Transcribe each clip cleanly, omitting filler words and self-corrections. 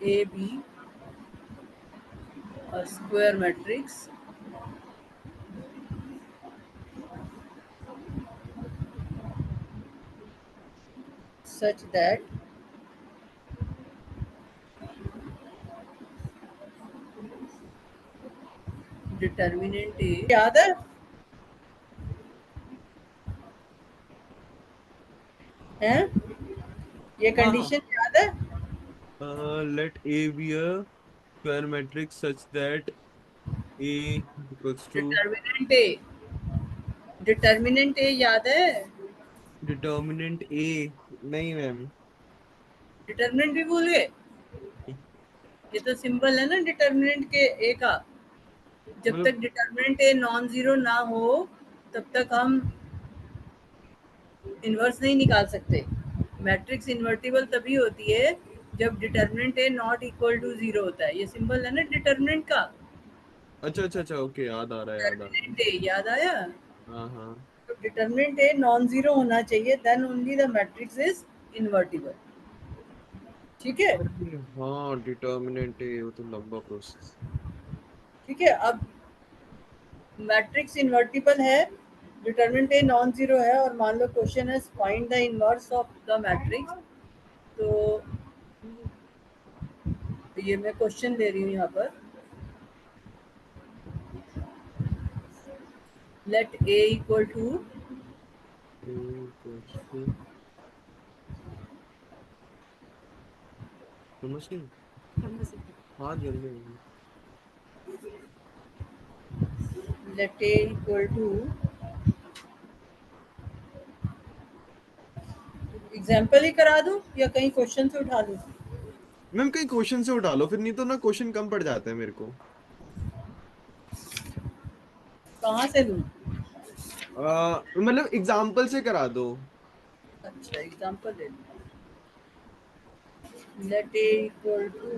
A be a square matrix such that determinant A याद है हैं ये हाँ हाँ, कंडीशन याद है let A be a square matrix such that A equals to determinant A याद है determinant A। नहीं मैम। डिटर्मिनेंट भी भूल गए ये तो सिंबल है ना डिटर्मिनेंट के ए का जब मतलब तक डिटर्मिनेंट ए नॉन जीरो ना हो तब तक हम इन्वर्स नहीं निकाल सकते मैट्रिक्स इन्वर्टिबल तभी होती है जब determinant A not equal to zero होता है ये सिंबल है ना डिटर्मिनेंट का अच्छा अच्छा अच्छा, ओके, याद आ रहा है, याद आ रहा है। डिटर्मिनेंट ए याद आया हाँ हाँ। तो डिटर्मिनेंट ए नॉन जीरो होना चाहिए then only the matrix is invertible ठीक है अरे हाँ, डिटर्मिनेंट है, वो तो लंबा प्रोसेस। ठीक है अब मैट्रिक्स इन्वर्टिबल है डिटर्मिनेंट ए नॉन जीरो है और मान लो क्वेश्चन है find the inverse of the matrix तो ये मैं क्वेश्चन ले रही हूँ यहाँ पर लेट ए इक्वल टू समझ नहीं। हाँ जल्दी। Let A equal to example ही करा दूं या कहीं क्वेश्चन से उठा लूं मैम कहीं क्वेश्चन से उठा लो, फिर नहीं तो ना क्वेश्चन कम पड़ जाते हैं मेरे को। कहाँ से लूं मतलब एग्जाम्पल से करा दो। अच्छा एग्जाम्पल ले लूं लेट ए इक्वल टू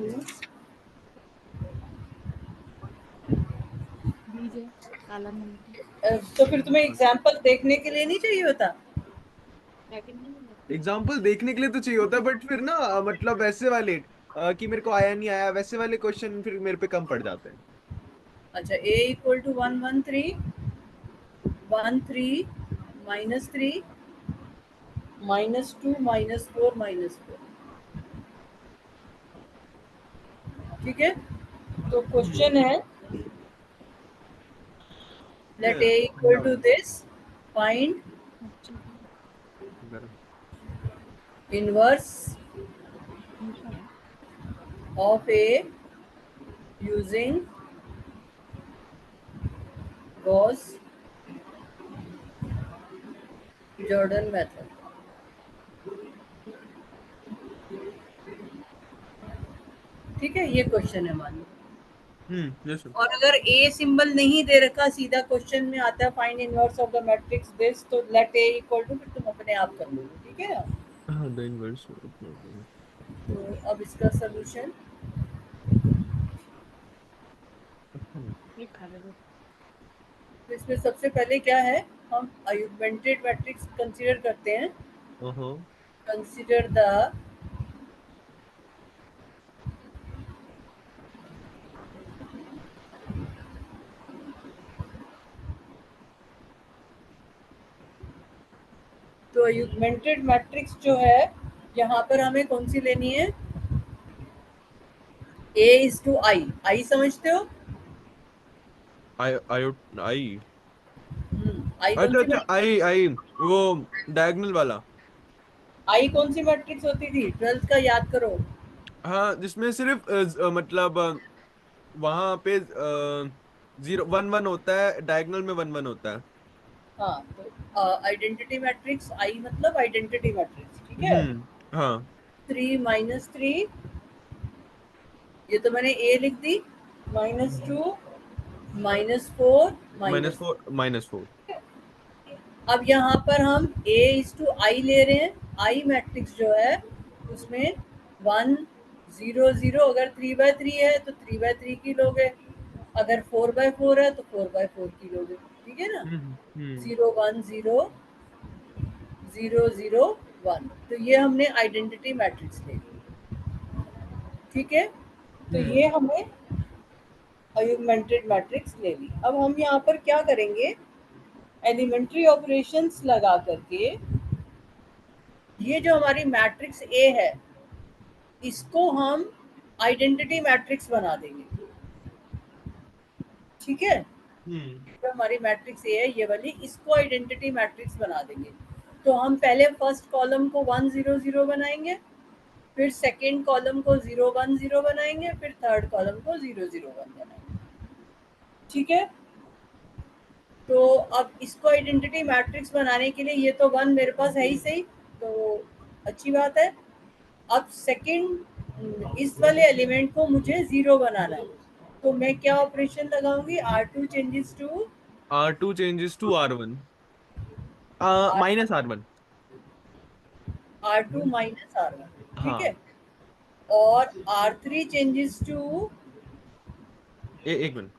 तो फिर तुम्हें एग्जाम्पल देखने के लिए नहीं चाहिए होता एग्जाम्पल देखने के लिए तो चाहिए होता है, बट फिर ना मतलब वैसे वाले कि मेरे को आया नहीं आया, वैसे वाले क्वेश्चन फिर मेरे पे कम पड़ जाते हैं। अच्छा ए इक्वल टू 1 1 3 1 3 -3 -2 -4 -4 ठीक है तो क्वेश्चन है let a equal to this find inverse of a using Gauss Jordan method ठीक है ये क्वेश्चन है मान लो यस। और अगर ए सिंबल नहीं दे रखा सीधा क्वेश्चन में आता है find inverse of the matrix this तो लेट ए इक्वल टू फिर तुम अपने आप कर लोगे ठीक है हाँ द इनवर्स। तो अब इसका सोल्यूशन तो इसमें सबसे पहले क्या है हम ऑगमेंटेड मैट्रिक्स कंसीडर करते हैं हाँ कंसीडर द तो ऑगमेंटेड मैट्रिक्स जो है यहाँ पर हमें कौन सी लेनी है ए इज टू आई आई समझते हो आई आई आई। आई कौन अच्छा सी अच्छा, आई आई, वो डायगोनल वाला। आई कौन सी मैट्रिक्स होती थी ट्वेल्थ का याद करो हाँ, जिसमें सिर्फ मतलब वहां पे 0 1 1 होता है, डायगोनल में 1 1 होता है। हाँ तो आइडेंटिटी मैट्रिक्स आई मतलब आइडेंटिटी मैट्रिक्स ठीक है हाँ। 3 -3 ये तो मैंने ए लिख दी -2 -4 माइनस -4 -4। अब यहाँ पर हम ए इज टू आई ले रहे हैं आई मैट्रिक्स जो है उसमें 1 0 0 अगर 3 बाय 3 है तो 3 बाय 3 की लोगे अगर 4 बाय 4 है तो 4 बाय 4 की लोगे ठीक है ना हम्म। 0 1 0 0 0 1 तो ये हमने आइडेंटिटी मैट्रिक्स ले ली ठीक है, तो ये हमें ऑगमेंटेड मैट्रिक्स ले ली। अब हम यहाँ पर क्या करेंगे, एलिमेंट्री ऑपरेशंस लगा करके ये जो हमारी मैट्रिक्स ए है इसको हम आइडेंटिटी मैट्रिक्स बना देंगे। ठीक है, जो हमारी मैट्रिक्स ए है ये वाली, इसको आइडेंटिटी मैट्रिक्स बना देंगे। तो हम पहले फर्स्ट कॉलम को 1 0 0 बनाएंगे, फिर सेकेंड कॉलम को 0 1 0 बनाएंगे, फिर थर्ड कॉलम को 0 0 1 बनाएंगे। ठीक है, तो अब इसको आइडेंटिटी मैट्रिक्स बनाने के लिए ये तो 1 मेरे पास है ही सही, तो अच्छी बात है। अब सेकंड इस वाले एलिमेंट को मुझे 0 बनाना है, तो मैं क्या ऑपरेशन लगाऊंगी, R2 changes to R2 changes to R1 minus R1। R2 minus R1। ठीक है, हाँ, और R3 चेंजेस टू एक मिनट।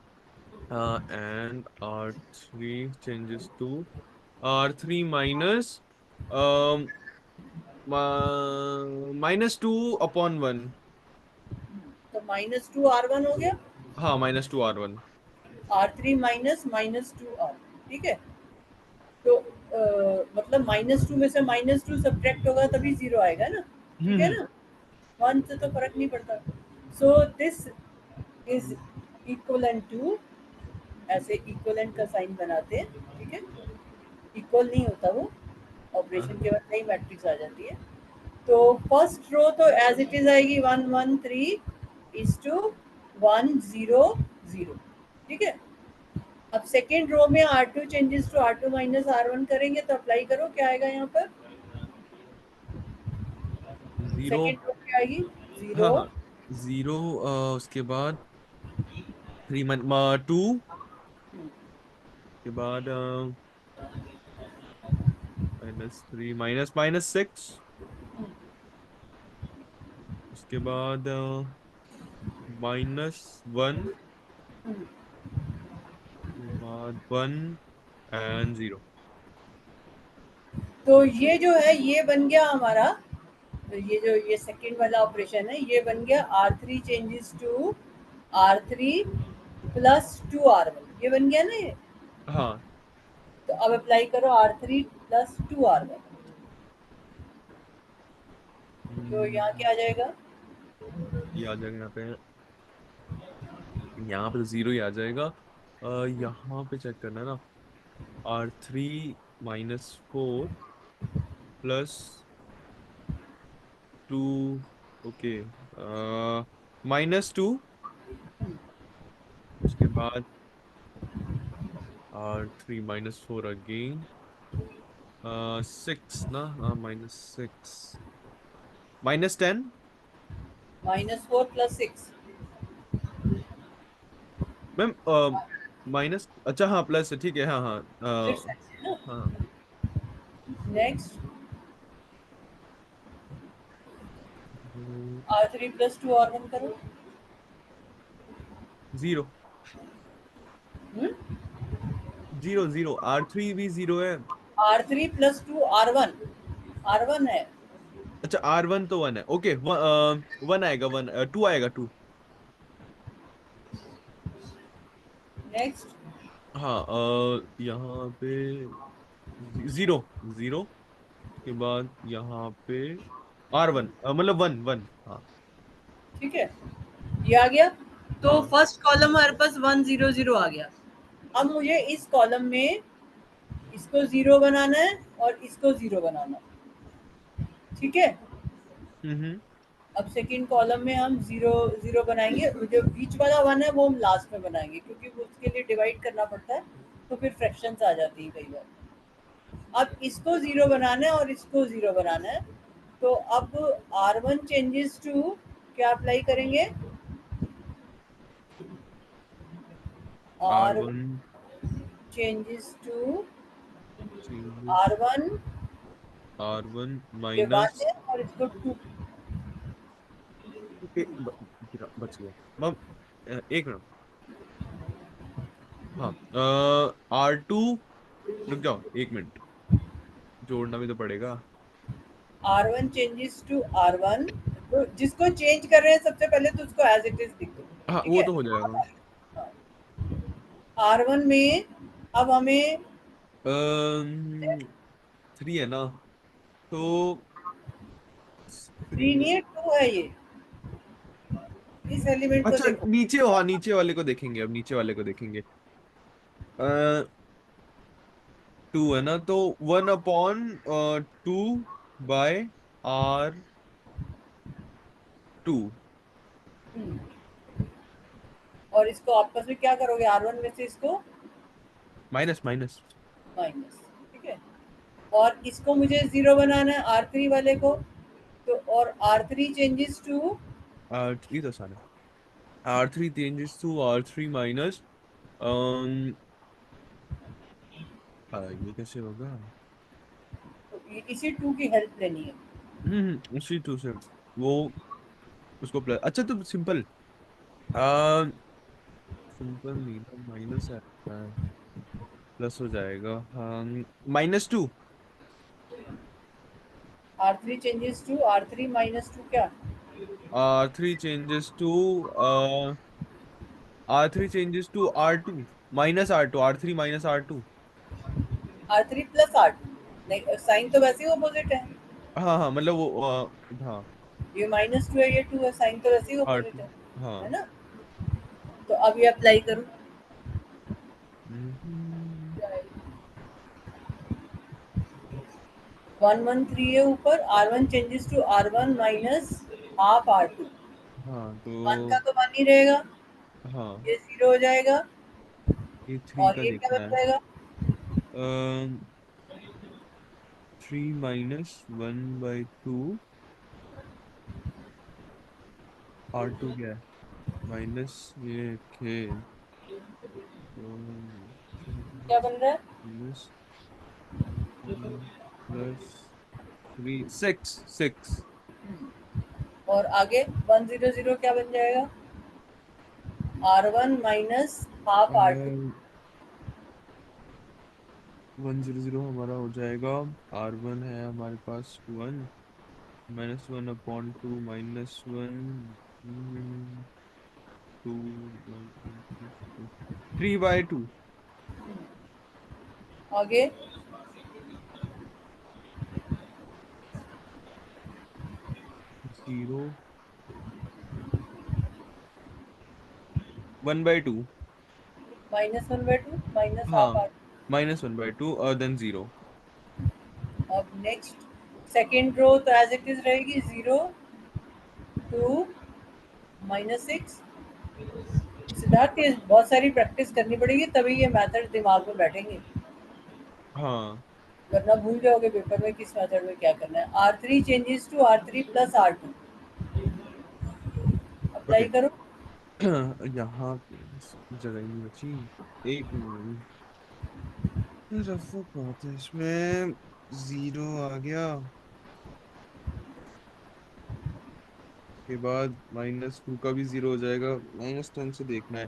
And R3 changes to R3 minus um -2/1। तो -2 R1 हो गया, हाँ, -2/1। R3 -2R। ठीक है, तो मतलब -2 में से -2 सब्ट्रैक्ट होगा तभी 0 आएगा ना। ठीक है ना, 1 से तो फर्क नहीं पड़ता। So this is equivalent to, ऐसे इक्वलेंट का साइन बनाते हैं। ठीक है, इक्वल नहीं होता वो, ऑपरेशन के बाद नई मैट्रिक्स आ जाती है। तो फर्स्ट रो तो एज इट इज आएगी 1 1 3 इज टू 1 0 0। ठीक है, अब सेकेंड रो में R2 changes to R2 minus R1 करेंगे, तो अप्लाई करो, क्या आएगा यहाँ पर, 0। सेकेंड रो क्या आएगी, हाँ 0 हाँ, 0। उसके बाद 2 के बाद -3 -6। उसके बाद -1 के बाद 1 and 0। तो ये जो है ये बन गया हमारा, तो ये जो ये सेकेंड वाला ऑपरेशन है ये बन गया R3 changes to R3 plus 2R1, ये बन गया ना ये। हाँ। तो अब अप्लाई करो R3 प्लस 2R1, तो यहाँ क्या आ जाएगा, ये आ जाएगा यहाँ पे। यहाँ पे तो 0 ही आ जाएगा। यहाँ पे चेक करना है ना। R3 -4 +2। ओके। -2। उसके बाद R3 -4 अगेन 6 ना। -6 -10। -4 प्लस 6, मैम माइनस, अच्छा हाँ, प्लस है, ठीक है, हाँ हाँ फिर से है ना। हाँ। नेक्स्ट R3 प्लस 2R1 करो। 0 0 0। R3 भी 0 है। R3 प्लस 2R1, R1 है। अच्छा, R1 तो 1 है। ओके, 1 आएगा, 2 आएगा, 2। नेक्स्ट हाँ, यहाँ पे 0 0 के बाद यहाँ पे R1 मतलब 1 1। हाँ। ठीक है, ये आ गया। तो हाँ। फर्स्ट कॉलम हमारे पास 1 0 0 आ गया। अब मुझे इस कॉलम में इसको 0 बनाना है और इसको 0 बनाना है। ठीक है, हम्म। अब सेकंड कॉलम में हम 0 0 बनाएंगे, जो बीच वाला 1 है वो हम लास्ट में बनाएंगे क्योंकि वो उसके लिए डिवाइड करना पड़ता है, तो फिर फ्रैक्शंस आ जाती है कई बार। अब इसको 0 बनाना है और इसको 0 बनाना है, तो अब R1 चेंजेस टू क्या अप्लाई करेंगे, R1 R1 changes to changes R1 R1 ये 1 माइनस। है और इसको 2। बच गया मैम। एक मिनट। हाँ, R2। रुक जाओ, एक मिनट, जोड़ना भी तो पड़ेगा। R1 changes to R1 तो जिसको चेंज कर रहे हैं सबसे पहले तो उसको एज इट इज लिख दो, हाँ ठीक वो है। तो हो जाएगा। R1 में अब हमें 3 है ना, तो 3 3। नहीं है, 2 है ये। इस एलिमेंट को अच्छा देखो। नीचे, हाँ नीचे वाले को देखेंगे, अब नीचे वाले को देखेंगे। 2 है ना, तो 1/2 बाय R2। हम्म, और इसको आपस में क्या करोगे, R1 में से इसको माइनस माइनस। माइनस, ठीक है। और इसको मुझे 0 बनाना है R3 वाले को, तो और R3 चेंजेस टू R3 तो सारे, R3 changes to R3 minus, ये कैसे होगा? इसी 2 की हेल्प लेनी है। उसी 2 से वो उसको प्लस, अच्छा तो सिंपल, आ सिंपल नहीं ना, माइनस है, प्लस हो जाएगा, हाँ। -2। R3 changes to R3 minus 2 क्या? R3 changes to R3 changes to R2 minus R2, R3 minus R2। R3 plus R2, नहीं साइन तो वैसे ही ऑपोजिट है। हाँ हाँ, मतलब वो हाँ, ये -2 है, ये 2 है, साइन तो वैसे ही ऑपोजिट R2, है हाँ। ना। तो अब ये अप्लाई करो। हम्म, 113 है ऊपर, R1 changes to R1 minus half R2। हाँ 1 तो का तो 1 ही रहेगा, हाँ, ये 0 हो जाएगा। ये 3 और का ये क्या देखना बन है। जाएगा? 3 -1/2, R2 क्या है, माइनस ये के, क्या बन रहा है? Minus plus 3 6 6। और आगे 100 क्या बन जाएगा? R1 minus half R2। 100 हमारा हो जाएगा, R1 है हमारे पास 1, -1/2 -1 2 3/2। आगे 0 1/2। -1/2 माइनस हाफ हाँ, R2। -1/2 और देन 0। अब नेक्स्ट सेकेंड रो तो एज इट इज रहेगी, 0 2 -6। सिद्धार्थ ये बहुत सारी प्रैक्टिस करनी पड़ेगी तभी ये मेथड दिमाग में बैठेंगे, हाँ वरना भूल जाओगे पेपर में किस मेथड में क्या करना है। R3 changes to R3 plus R2, okay. Apply करो। यहाँ पे जगह ही नहीं बची, एक मिनट, रफा बात है इसमें, 0 आ गया के बाद -2 का भी 0 हो जाएगा, -10 से देखना है,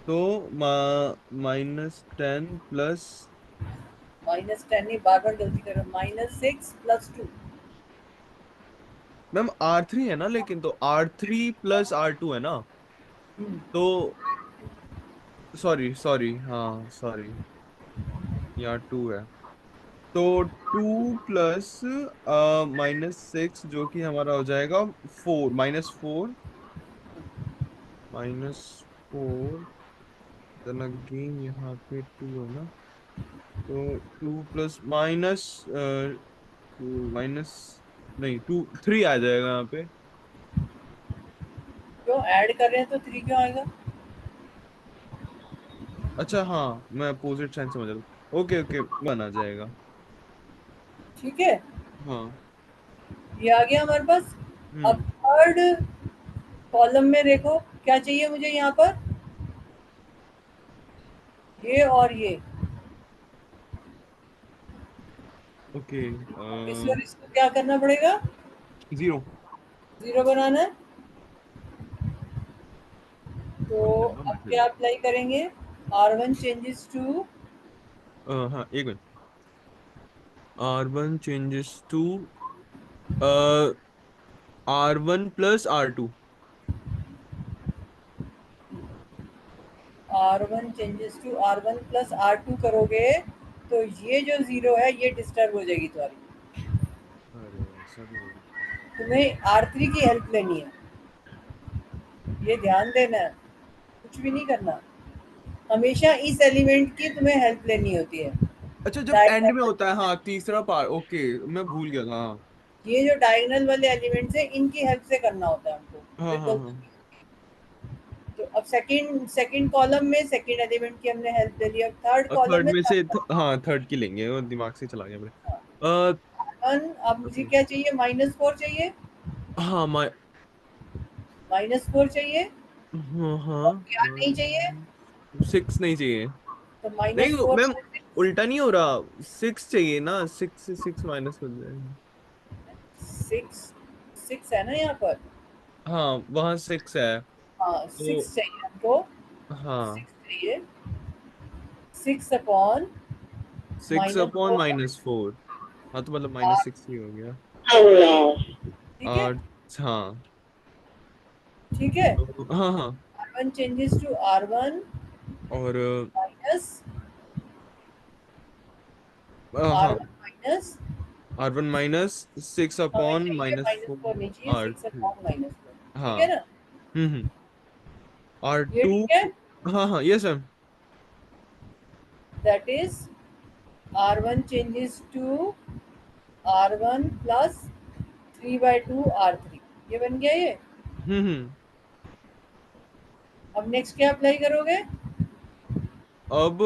तो -10 प्लस, -10 नहीं, बार बार गलती कर रहे हो, -6 प्लस 2। मैम R3 है ना, लेकिन तो R3 प्लस R2 है ना, तो सॉरी सॉरी, हाँ सॉरी, यहाँ 2 है, तो 2 प्लस -6 जो कि हमारा हो जाएगा 4, -4, -4, देन अगेन यहाँ पे 2 है ना, तो 2 प्लस माइनस, नहीं 3 आ जाएगा यहाँ पे। क्यों ऐड कर रहे हैं तो 3 क्यों आएगा? अच्छा हाँ, मैं अपोजिट साइन समझ रहा हूँ, ओके ओके, 1 आ जाएगा। ठीक है, हाँ। ये आ गया हमारे पास। अब हम्म। थर्ड कॉलम में देखो क्या चाहिए मुझे यहाँ पर, ये और ये। ओके। अब इस और इसको क्या करना पड़ेगा? 0। 0 बनाना है। तो कौन सा अब मैसेज? क्या अप्लाई करेंगे? R1 चेंजेस टू हाँ एक मिनट, R1 changes to R1 plus R2। R1 changes to R1 plus R2 करोगे तो ये जो जीरो है ये डिस्टर्ब हो जाएगी तुम्हारी। अरे ऐसा भी होगा। तुम्हें R3 की हेल्प लेनी है, ये ध्यान देना है, कुछ भी नहीं करना। हमेशा इस एलिमेंट की तुम्हें हेल्प लेनी होती है। अच्छा, जब एंड में डायगोनल, होता है, हाँ तीसरा पार्ट, ओके मैं भूल गया था। हाँ ये जो डायगोनल वाले एलिमेंट्स है इनकी हेल्प से करना होता है हमको, हाँ फिर हाँ हाँ। गलती। तो अब सेकंड सेकंड कॉलम में सेकंड एलिमेंट की हमने हेल्प ले ली, अब थर्ड और कॉलम थर्ड में में से थर्ड। हाँ थर्ड की लेंगे, वो दिमाग से चला गया मेरे। वन। अब मुझे ओके। क्या चाहिए, -4 चाहिए, हाँ -4 चाहिए। हाँ और क्या नहीं चाहिए, हाँ। 6 नहीं चाहिए। तो नहीं -4 मैम, में उल्टा नहीं हो रहा, 6 चाहिए ना, 6 से 6 माइनस हो जाएगा। 6, 6 है ना यहाँ पर। हाँ वहाँ 6 है। हाँ तो 6 चाहिए हमको, हाँ 6 चाहिए। 6 अपॉन 6 अपॉन -4 -4। हाँ तो मतलब आर, -6 ही हो गया। ठीक है। और हाँ। ठीक है, तो हाँ हाँ। R1 चेंजेस टू R1 और माइनस हाँ, R1 माइनस, R1 -6 हमें अपॉन चाहिए -4 -4 नहीं चाहिए, 6 R3। अपॉन -4, ठीक है हाँ। ना। हम्म। ये R2। ठीक है, हाँ हाँ yes ma'am. That is R1 changes to R1 plus 3/2 R3, ये बन गया ये। हम्म। अब नेक्स्ट क्या अप्लाई करोगे, अब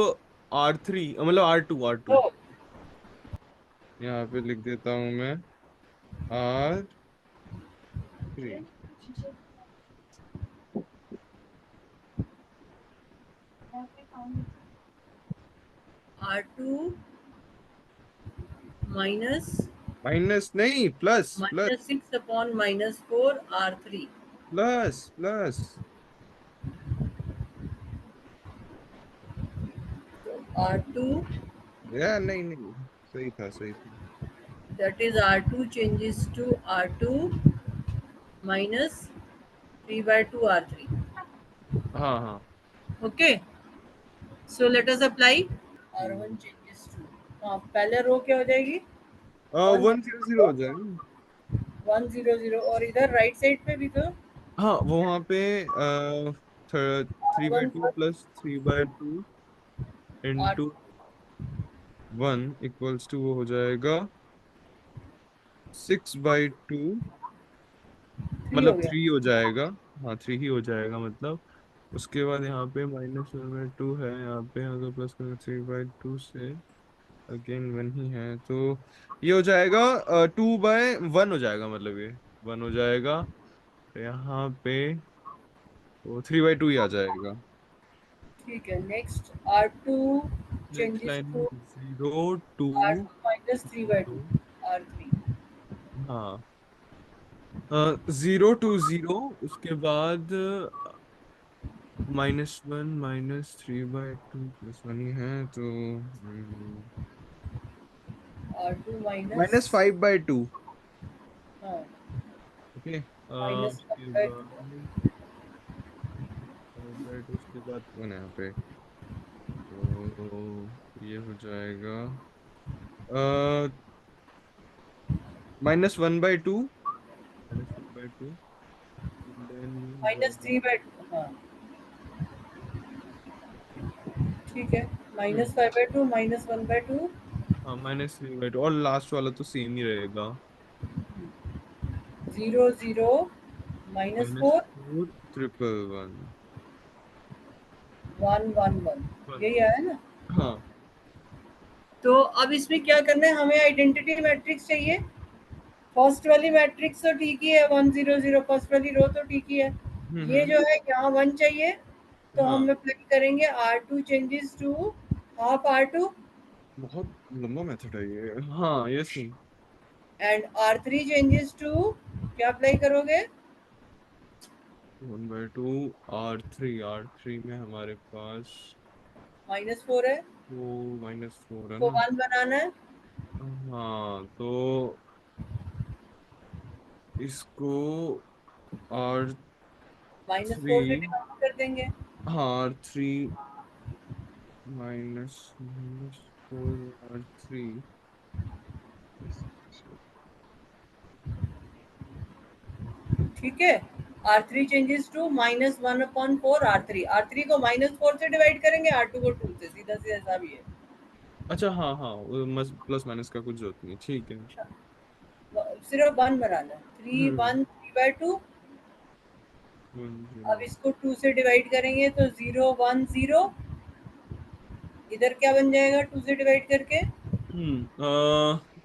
R3 मतलब R2। तो यहाँ पे लिख देता हूँ मैं, R3। R2 माइनस माइनस नहीं, plus plus -6 upon -4 R3, plus plus. R2 या नहीं नहीं, सही था सही था। that is R2 changes to R2 minus 3/2 R3. हाँ हाँ। Okay, so let us apply R1 changes to, हाँ पहले रो क्या हो जाएगी, 100 हो जाएगा। 100 और इधर राइट साइड पे भी तो हाँ वो वहाँ पे 3/2 R1 plus 3/2 into R2 1 equals to वो हो जाएगा 6/2, 3 हो मतलब गया। 3 हो जाएगा। हाँ 3 ही हो जाएगा मतलब। उसके बाद यहाँ पे -1/2 है, यहाँ पे अगर प्लस करें 3/2 से अगेन 1 ही है, तो ये हो जाएगा 2/1 हो जाएगा, मतलब ये 1 हो जाएगा। तो यहाँ पे तो 3/2 ही आ जाएगा। ठीक है, next R2 next changes line to 0 2 R2 minus 3/2 0। R3, हाँ 0 2 0, उसके बाद -1 -3/2 +1 ही है, तो R2 minus, -5/2। हाँ ओके। माइनस उसके 5/2, बाद 5/2, उसके बाद 1 यहाँ पे, तो ये हो जाएगा -1/2, -1/2, देन -3/2, हाँ ठीक है, हम्म -5/2 -1/2, हाँ -3/2, और लास्ट वाला तो सेम ही रहेगा। 0 0 -4 -4 1 1 1। 1 1 1, यही आया ना। हाँ। तो अब इसमें क्या करना है, हमें आइडेंटिटी मैट्रिक्स चाहिए। फर्स्ट वाली मैट्रिक्स तो ठीक ही है, 1 0 0, फर्स्ट वाली रो तो ठीक ही है। ये हम्म। जो है यहाँ 1 चाहिए, तो हाँ हम अप्लाई करेंगे R2 changes to half R2 बहुत लंबा मेथड है ये, हाँ ये सी। एंड R3 चेंजेस टू, क्या अप्लाई करोगे, 1/2 R3 में हमारे पास -4 है, वो -4 है को ना। 1 बनाना है। हाँ तो इसको आर -4 से थ्री, डिवाइड कर देंगे। हाँ R3 माइनस -4 R3। ठीक है, R3 changes to -1/4 R3। R3 को -4 से डिवाइड करेंगे, R2 को 2 से, सीधा सीधा ऐसा भी है। अच्छा हाँ हाँ, प्लस माइनस का कुछ जरूरत नहीं है, ठीक है। सिर्फ 1 बनाना है। 3 हम्म 1 3/2। 1 अब 0। इसको 2 से डिवाइड करेंगे तो 0 1 0। इधर क्या बन जाएगा 2 से डिवाइड करके?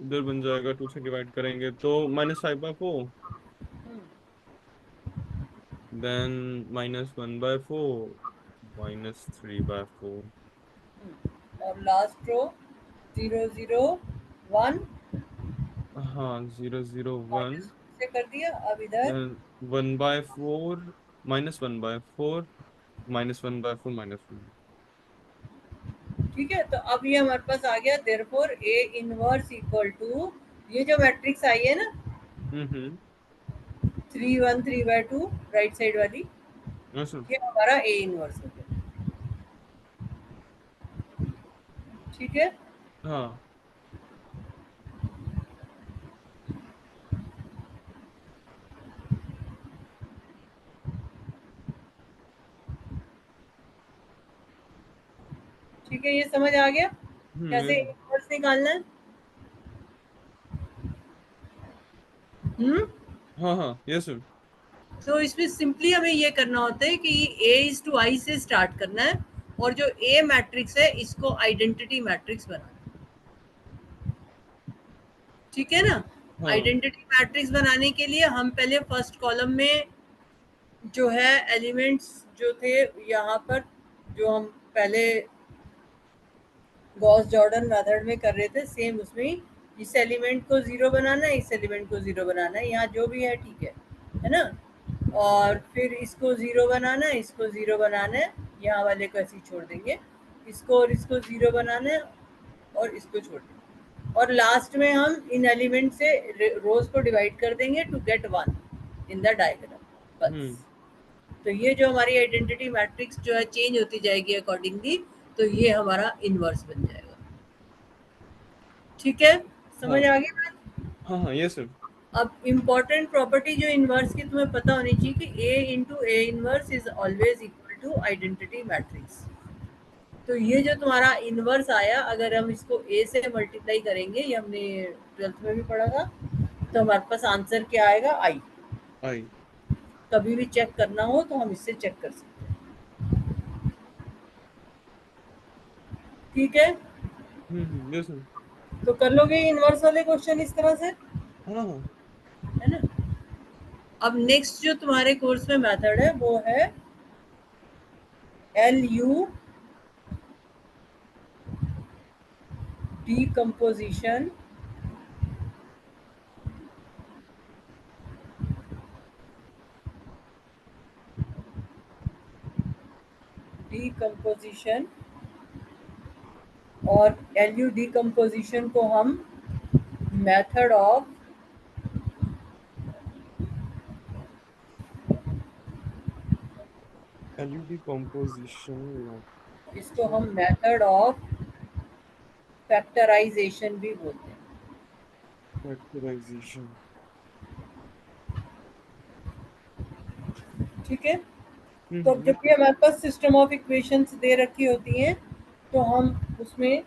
इधर बन जाएगा, 2 से डिवाइड करेंगे तो -5/4, हम्म, देन -1/4, -3/4। और लास्ट रो 0 0 1 हाँ 0 0 1, माइनस से कर दिया। अब इधर देन 1/4, -1/4, -1/4, -1। ठीक है, तो अब ये हमारे पास आ गया, therefore A inverse equal to, ये जो मैट्रिक्स आई है ना हम्म 3 1 3/2 राइट साइड वाली, ऐसा। ये हमारा A इनवर्स हो गया। ठीक है, हाँ ठीक है, ये समझ आ गया कैसे ये- इनवर्स निकालना है। हम्म हाँ हाँ ये सर। तो इसमें सिंपली हमें ये करना होता है कि A:I से स्टार्ट करना है, और जो A मैट्रिक्स है इसको आइडेंटिटी मैट्रिक्स बनाना है। ठीक है ना? हाँ आइडेंटिटी मैट्रिक्स बनाने के लिए हम पहले फर्स्ट कॉलम में जो है एलिमेंट्स जो थे यहाँ पर, जो हम पहले गॉस जॉर्डन मेथड में कर रहे थे, सेम उसमें ही इस एलिमेंट को 0 बनाना है, इस एलिमेंट को 0 बनाना है, यहाँ जो भी है ठीक है ना? और फिर इसको 0 बनाना है, इसको 0 बनाना है, यहाँ वाले को ऐसे ही छोड़ देंगे, इसको और इसको 0 बनाना है और इसको छोड़ देंगे, और लास्ट में हम इन एलिमेंट से रोज को डिवाइड कर देंगे to get 1 in the diagram, hmm बस। तो ये जो हमारी आइडेंटिटी मैट्रिक्स जो है चेंज होती जाएगी अकॉर्डिंगली, तो ये हमारा इनवर्स बन जाएगा। ठीक है, समझ हाँ आ गई बात? हाँ हाँ ये सर। अब इम्पोर्टेंट प्रॉपर्टी जो इनवर्स की तुम्हें पता होनी चाहिए कि A into A inverse is always equal to identity matrix. तो ये जो तुम्हारा इनवर्स आया, अगर हम इसको A से मल्टीप्लाई करेंगे, ये हमने 12th में भी पढ़ा था, तो हमारे पास आंसर क्या आएगा? I। आई। कभी भी चेक करना हो तो हम इससे चेक कर सकते हैं। ठीक है, ये सर। तो कर लोगे इनवर्स वाले क्वेश्चन इस तरह से, हाँ हाँ। है ना? अब नेक्स्ट जो तुम्हारे कोर्स में मेथड है वो है LU decomposition decomposition और LU decomposition को हम मेथड ऑफ, एलईडी कंपोजिशन, इसको हम मेथड ऑफ फैक्टराइजेशन भी बोलते हैं। फैक्टराइजेशन। ठीक है, तो अब जब भी हमारे पास सिस्टम ऑफ इक्वेशंस दे रखी होती हैं, तो हम उसमें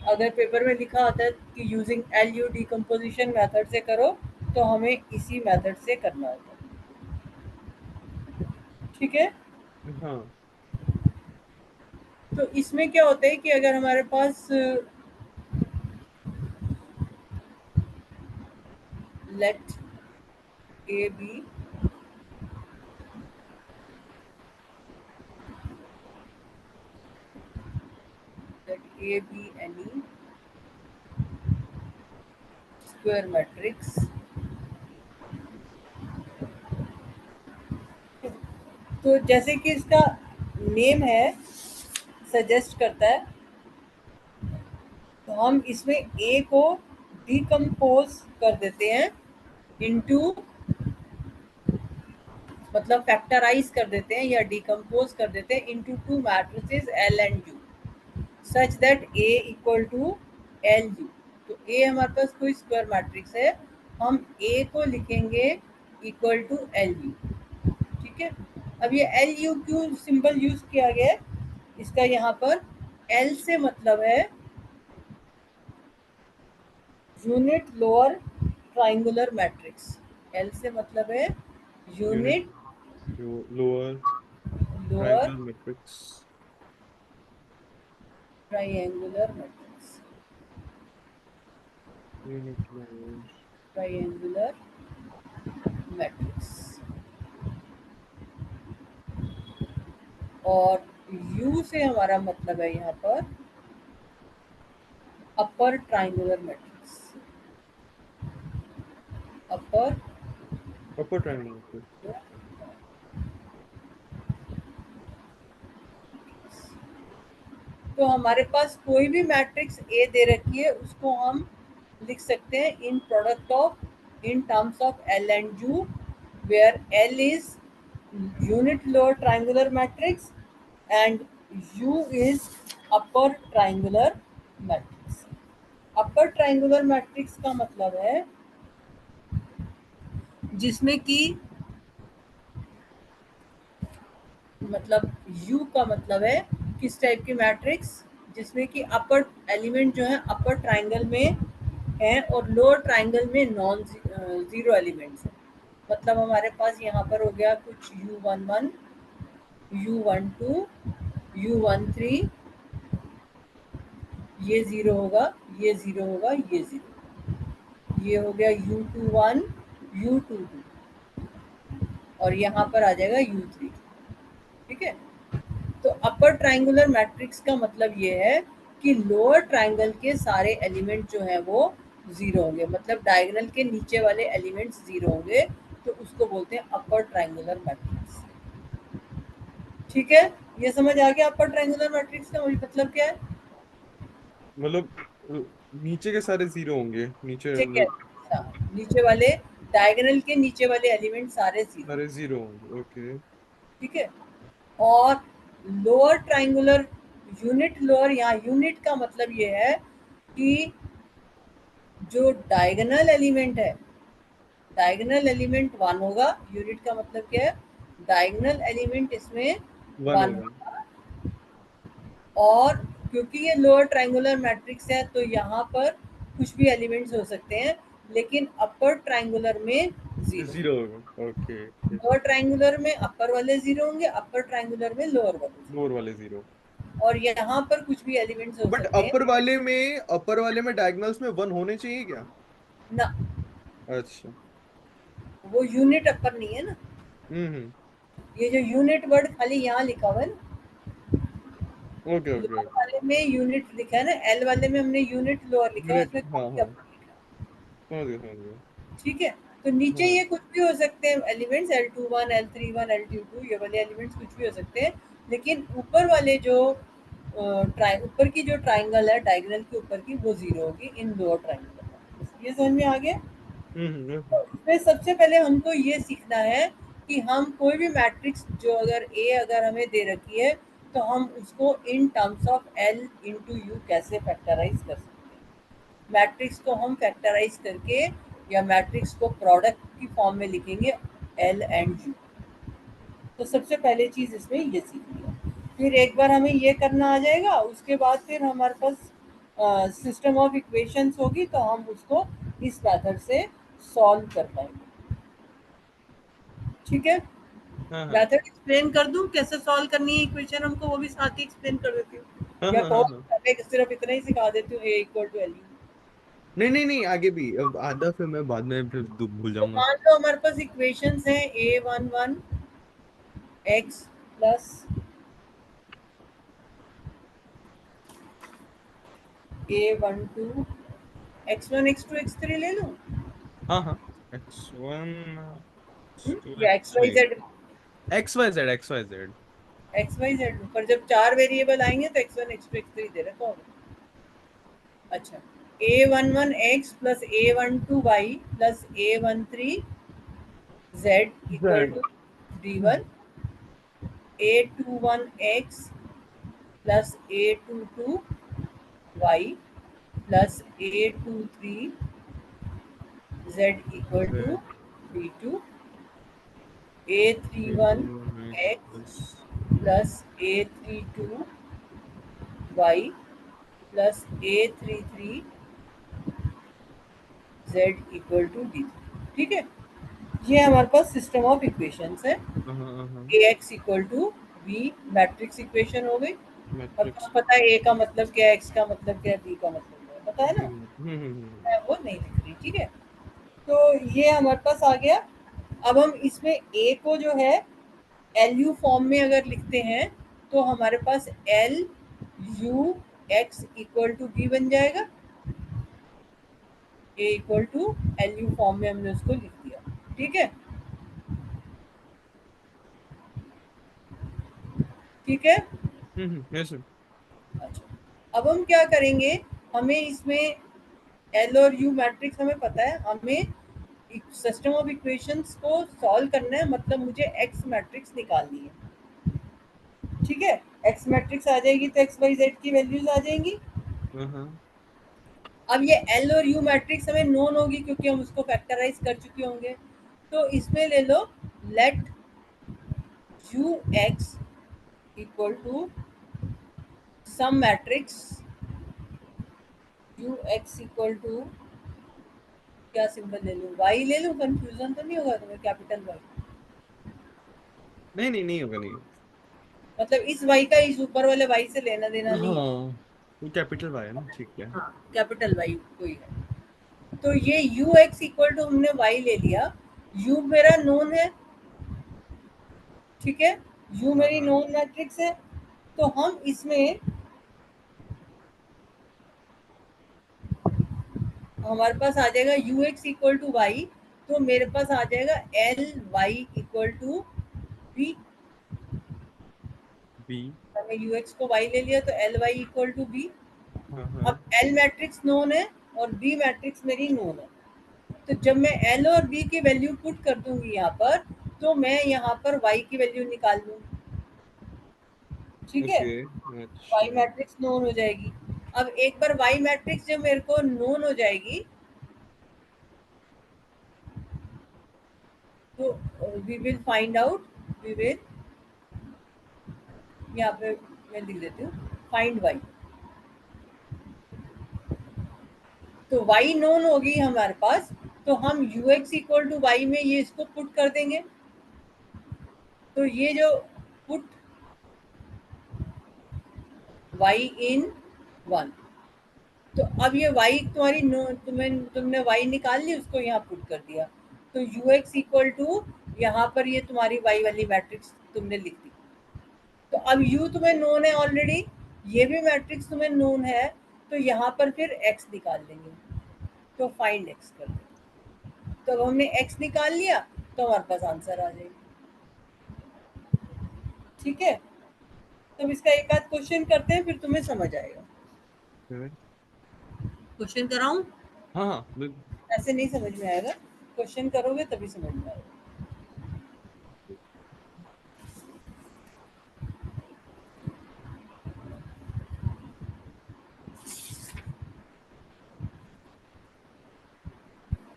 अगर पेपर में लिखा होता है कि यूजिंग LU डिकम्पोजिशन मेथड से करो, तो हमें इसी मेथड से करना होता है। ठीक है, हाँ तो इसमें क्या होता है कि अगर हमारे पास let A B any square matrix, तो जैसे कि इसका नेम है सजेस्ट करता है, तो हम इसमें A को डिकम्पोज कर देते हैं इनटू मतलब फैक्टराइज कर देते हैं या डिकम्पोज कर देते हैं into two matrices L and U such that A equal to LU। तो A हमारे पास कोई स्क्वायर मैट्रिक्स है, हम A को लिखेंगे इक्वल टू LU। ठीक है, अब ये LU क्यों सिंबल यूज किया गया है, इसका यहाँ पर L से मतलब है unit lower triangular matrix. L से मतलब है unit unit lower lower triangular matrix. Triangular matrix, unit lower triangular matrix. और U से हमारा मतलब है यहाँ पर upper triangular matrix, upper. Upper triangular matrix. तो हमारे पास कोई भी मैट्रिक्स A दे रखी है, उसको हम लिख सकते हैं in product of in terms of L and U, where L is unit lower triangular matrix and U is upper triangular matrix. Upper triangular matrix का मतलब है जिसमें कि मतलब U का मतलब है किस टाइप की मैट्रिक्स, जिसमें कि अपर एलिमेंट जो है अपर ट्राइंगल में है और लोअर ट्राइंगल में नॉन जीरो एलिमेंट्स है। मतलब हमारे पास यहाँ पर हो गया कुछ U11, U12, U13, ये जीरो होगा, ये जीरो होगा, ये जीरो, ये हो गया U21, U22 और यहाँ पर आ जाएगा U3। ठीक है, तो अपर ट्राइंगुलर मैट्रिक्स का मतलब ये है कि लोअर ट्राइंगल के सारे एलिमेंट जो है वो जीरो होंगे, मतलब डायगोनल के नीचे वाले एलिमेंट्स जीरो होंगे, तो उसको बोलते हैं अपर ट्राइंगुलर मैट्रिक्स। ठीक है, ये समझ आ गया अपर ट्राइंगुलर मैट्रिक्स का मतलब क्या है। मतलब नीचे के सारे जीरो होंगे, नीचे ठीक है, नीचे वाले डायगोनल के नीचे वाले एलिमेंट सारे जीरो। सारे जीरो होंगे। ओके। ठीक है, और लोअर ट्राइंगुलर यूनिट लोअर, यहाँ यूनिट का मतलब ये है कि जो डायगोनल एलिमेंट है, डायगोनल एलिमेंट वन होगा। यूनिट का मतलब क्या है, डायगोनल एलिमेंट इसमें वन वन होगा। होगा। और क्योंकि ये लोअर ट्राइंगुलर मैट्रिक्स है तो यहाँ पर कुछ भी एलिमेंट्स हो सकते हैं, लेकिन अपर ट्राइंगुलर में जीरो। जीरो होगा। ओके। लोअर ट्राइंगुलर में अपर वाले जीरो होंगे, अपर ट्राइंगुलर में लोअर वाले लोअर वाले जीरो। जीरो, और यहाँ पर कुछ भी एलिमेंट्स हो बट सकते हैं। अपर वाले में डायगोनल्स में वन होने चाहिए क्या? ना, अच्छा। वो यूनिट अपर नहीं है ना, हम्म। ये जो यूनिट वर्ड खाली यहाँ लिखा हुआ है ना, ओके ओके। लोअर वाले में यूनिट लिखा है ना, एल वाले में हमने यूनिट लोअर लिखा है, यूनिट, उसमें हाँ खाली हाँ, अपर लिखा है। समझ गया समझ गया। ठीक है, तो नीचे हाँ। ये कुछ भी हो सकते हैं एलिमेंट्स, L21, L31, L22, ये वाले एलिमेंट्स कुछ भी हो सकते हैं, लेकिन ऊपर वाले जो ऊपर की जो ट्राइंगल है डायगोनल के ऊपर की, वो जीरो होगी इन लोअर ट्राइंगल। ये समझ में आ गया। तो इसमें सबसे पहले हमको ये सीखना है कि हम कोई भी मैट्रिक्स जो अगर ए अगर हमें दे रखी है, तो हम उसको इन terms of L into you कैसे फैक्टराइज कर सकते हैं। मैट्रिक्स को हम फैक्टराइज करके या मैट्रिक्स को प्रोडक्ट की फॉर्म में लिखेंगे एल एंड यू। तो सबसे पहले चीज इसमें ये सीखनी है, फिर एक बार हमें ये करना आ जाएगा, उसके बाद फिर हमारे पास सिस्टम ऑफ इक्वेशंस होगी, तो हम उसको इस मेथड से सॉल्व कर पाएंगे। ठीक है, हाँ हाँ मेथड एक्सप्लेन कर दूं कैसे सॉल्व करनी है इक्वेशन, हमको वो भी साथ ही एक्सप्लेन कर देती हूँ, हाँ या हाँ कहो हाँ हाँ। सिर्फ इतना ही सिखा देती हूँ, ए इक्वल टू एल यू। नहीं नहीं नहीं, आगे भी अब आधा फिर मैं बाद में फिर भूल तो जाऊंगा। मान लो हमारे पास इक्वेशंस हैं A11 x plus A12 x1 x2 x3 ले लूं, हाँ हाँ। x1 x2 या X Y x3 Z, XYZ XYZ। X Y Z पर जब चार वेरिएबल आएंगे तो x1 x2 x3 दे रखा होगा। अच्छा, A11 x plus A12 y plus A13 z equal Z। To d1 a21x plus a22y plus a23z equal to d2 a31x plus a32y plus a33z equal to D. ठीक है, ये हमारे पास system of equations है। A X equal to B matrix equation हो गई। अब पता है ए का मतलब क्या है, एक्स का मतलब क्या है, बी का मतलब क्या है, पता है ना। मैं वो नहीं लिख रही, ठीक है। तो ये हमारे पास आ गया। अब हम इसमें ए को जो है एल यू फॉर्म में अगर लिखते हैं तो हमारे पास L U x equal to B बन जाएगा। A equal to L U form में हमने उसको लिख दिया। ठीक है, ठीक है। अच्छा, अब हम क्या करेंगे, हमें इसमें एल और यू मैट्रिक्स हमें पता है, हमें सिस्टम ऑफ इक्वेशंस को सॉल्व करना है, मतलब मुझे एक्स मैट्रिक्स निकालनी है। ठीक है, एक्स मैट्रिक्स आ जाएगी तो एक्स वाई जेड की वैल्यूज आ जाएंगी। अब ये एल और यू मैट्रिक्स हमें नोन होगी क्योंकि हम उसको फैक्टराइज कर चुके होंगे। तो इसमें ले लो let U x equal to some matrix U x equal to, क्या सिंबल ले लूं, वाई ले लूं, कंफ्यूजन तो नहीं होगा तुम्हें, कैपिटल वाई। नहीं होगा, नहीं। मतलब इस वाई का इस ऊपर वाले वाई से लेना देना नहीं है। वो कैपिटल वाई है ना, ठीक है। हाँ, कैपिटल वाई कोई है। तो ये यू एक्स इक्वल टू हमने वाई ले लिया, यू मेरा नोन है। ठीक है, यू मेरी नोन मैट्रिक्स है। तो हम इसमें हमारे पास आ जाएगा U x equal to Y, तो मेरे पास आ जाएगा L Y equal to B. मैंने यू एक्स को वाई ले लिया तो L Y equal to B. अब एल मैट्रिक्स नोन है और बी मैट्रिक्स मेरी नोन है, तो जब मैं एल और बी की वैल्यू पुट कर दूंगी यहाँ पर, तो मैं यहाँ पर वाई की वैल्यू निकाल लूंगी। ठीक है, वाई मैट्रिक्स नोन हो जाएगी। अब एक बार वाई मैट्रिक्स जब मेरे को नोन हो जाएगी तो we will find out, we will, यहाँ पे मैं लिख देती हूँ फाइंड वाई। तो वाई नोन होगी हमारे पास, तो हम U x equal to y में ये इसको पुट कर देंगे। तो ये जो पुट वाई इन वन, तो अब ये वाई तुम्हारी तुमने वाई निकाल ली, उसको यहाँ पुट कर दिया। तो यू एक्स इक्वल टू यहाँ पर ये तुम्हारी वाई वाली मैट्रिक्स तुमने लिख दी। तो अब यू तुम्हें नोन है ऑलरेडी, ये भी मैट्रिक्स तुम्हें नोन है, तो यहाँ पर फिर एक्स निकाल लेंगे। तो फाइंड एक्स कर दो, तो हमने एक्स निकाल लिया तो हमारे पास आंसर आ जाएगा। ठीक है, तो इसका एक आध क्वेश्चन करते हैं, फिर तुम्हें समझ आएगा। क्वेश्चन कराऊं? हाँ, ऐसे नहीं समझ में आएगा, क्वेश्चन करोगे तभी समझ में आएगा।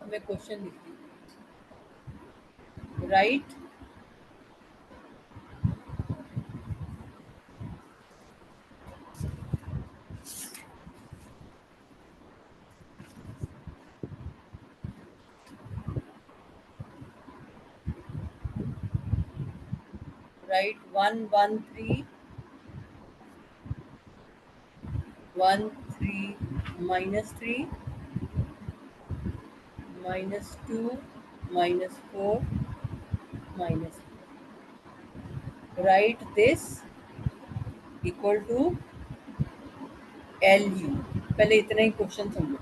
मैं क्वेश्चन लिखती हूँ, right right 1 1 3 1 3 -3 -2 -4 -4, right this equal to L U. पहले इतना ही क्वेश्चन समझो,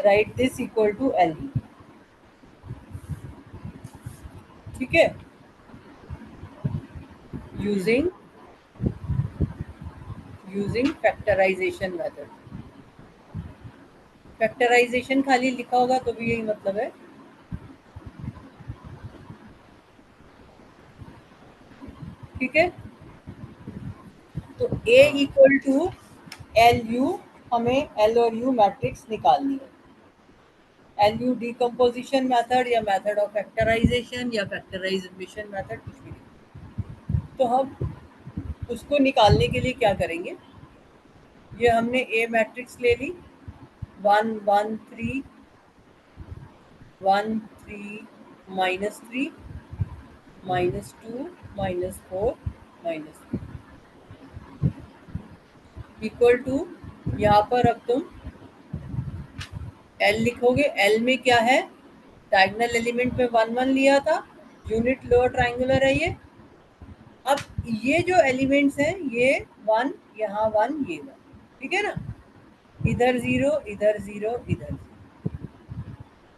right this equal to L U. ठीक है, यूजिंग फैक्टराइजेशन मेथड। फैक्टराइजेशन खाली लिखा होगा तो भी यही मतलब है। ठीक है, तो A हाँ इक्वल टू एल यू, हमें एल और यू मैट्रिक्स निकालनी है। एल यू डिकम्पोजिशन मेथड या मेथड ऑफ फैक्टराइजेशन या फैक्टराइजेशन मेथड, कुछ भी नहीं। तो हम उसको निकालने के लिए क्या करेंगे, ये हमने ए मैट्रिक्स ले ली, 1 1 3 1 3 -3 -2 -4 -3 इक्वल टू, यहाँ पर अब तुम एल लिखोगे। एल में क्या है, डायगोनल एलिमेंट में 1 1 लिया था, यूनिट लोअर ट्रायंगुलर है ये। अब ये जो एलिमेंट्स हैं ये 1, यहाँ 1, ये 1, ठीक है ना, इधर 0 इधर 0 इधर 0,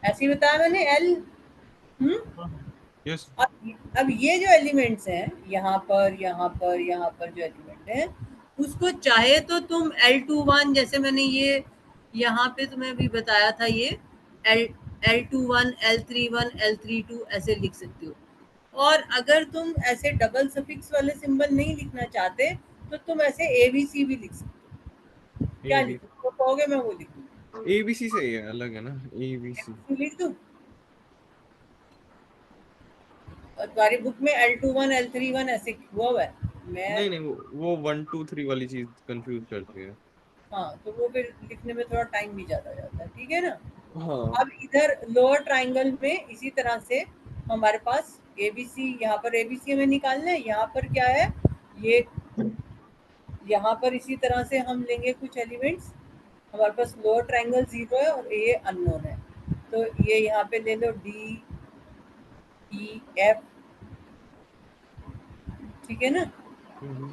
ऐसे ही बताया मैंने एल। यस अब ये जो एलिमेंट्स हैं यहाँ पर यहाँ पर यहाँ पर जो एलिमेंट है, उसको चाहे तो तुम L21, जैसे मैंने ये यहाँ पे तुम्हें अभी बताया था, ये L21 L31 L32 ऐसे लिख सकते हो। और अगर तुम ऐसे डबल सफिक्स वाले सिंबल नहीं लिखना चाहते तो तुम ऐसे ABC भी लिख सकते हो। क्या ए बी लिखो, तो कहोगे मैं वो लिखूंगा, ABC सही है, अलग है ना ABC। ABC लिख दूं। और तुम्हारी बुक में L21 L31 ऐसे हुआ हुआ है, मैं। नहीं नहीं, वो 1 2 3 वाली चीज कंफ्यूज करती है। हाँ, तो वो फिर लिखने में थोड़ा टाइम भी ज्यादा जाता है, ठीक है ना। हाँ अब इधर लोअर ट्रायंगल में इसी तरह से हमारे पास ABC, यहाँ पर ABC हमें निकालना है, यहाँ पर क्या है ये, यहाँ पर इसी तरह से हम लेंगे कुछ एलिमेंट्स। हमारे पास लोअर ट्रायंगल 0 है और ये अननोन है, तो ये यहाँ पे ले लो DEF, ठीक है ना, हम्म,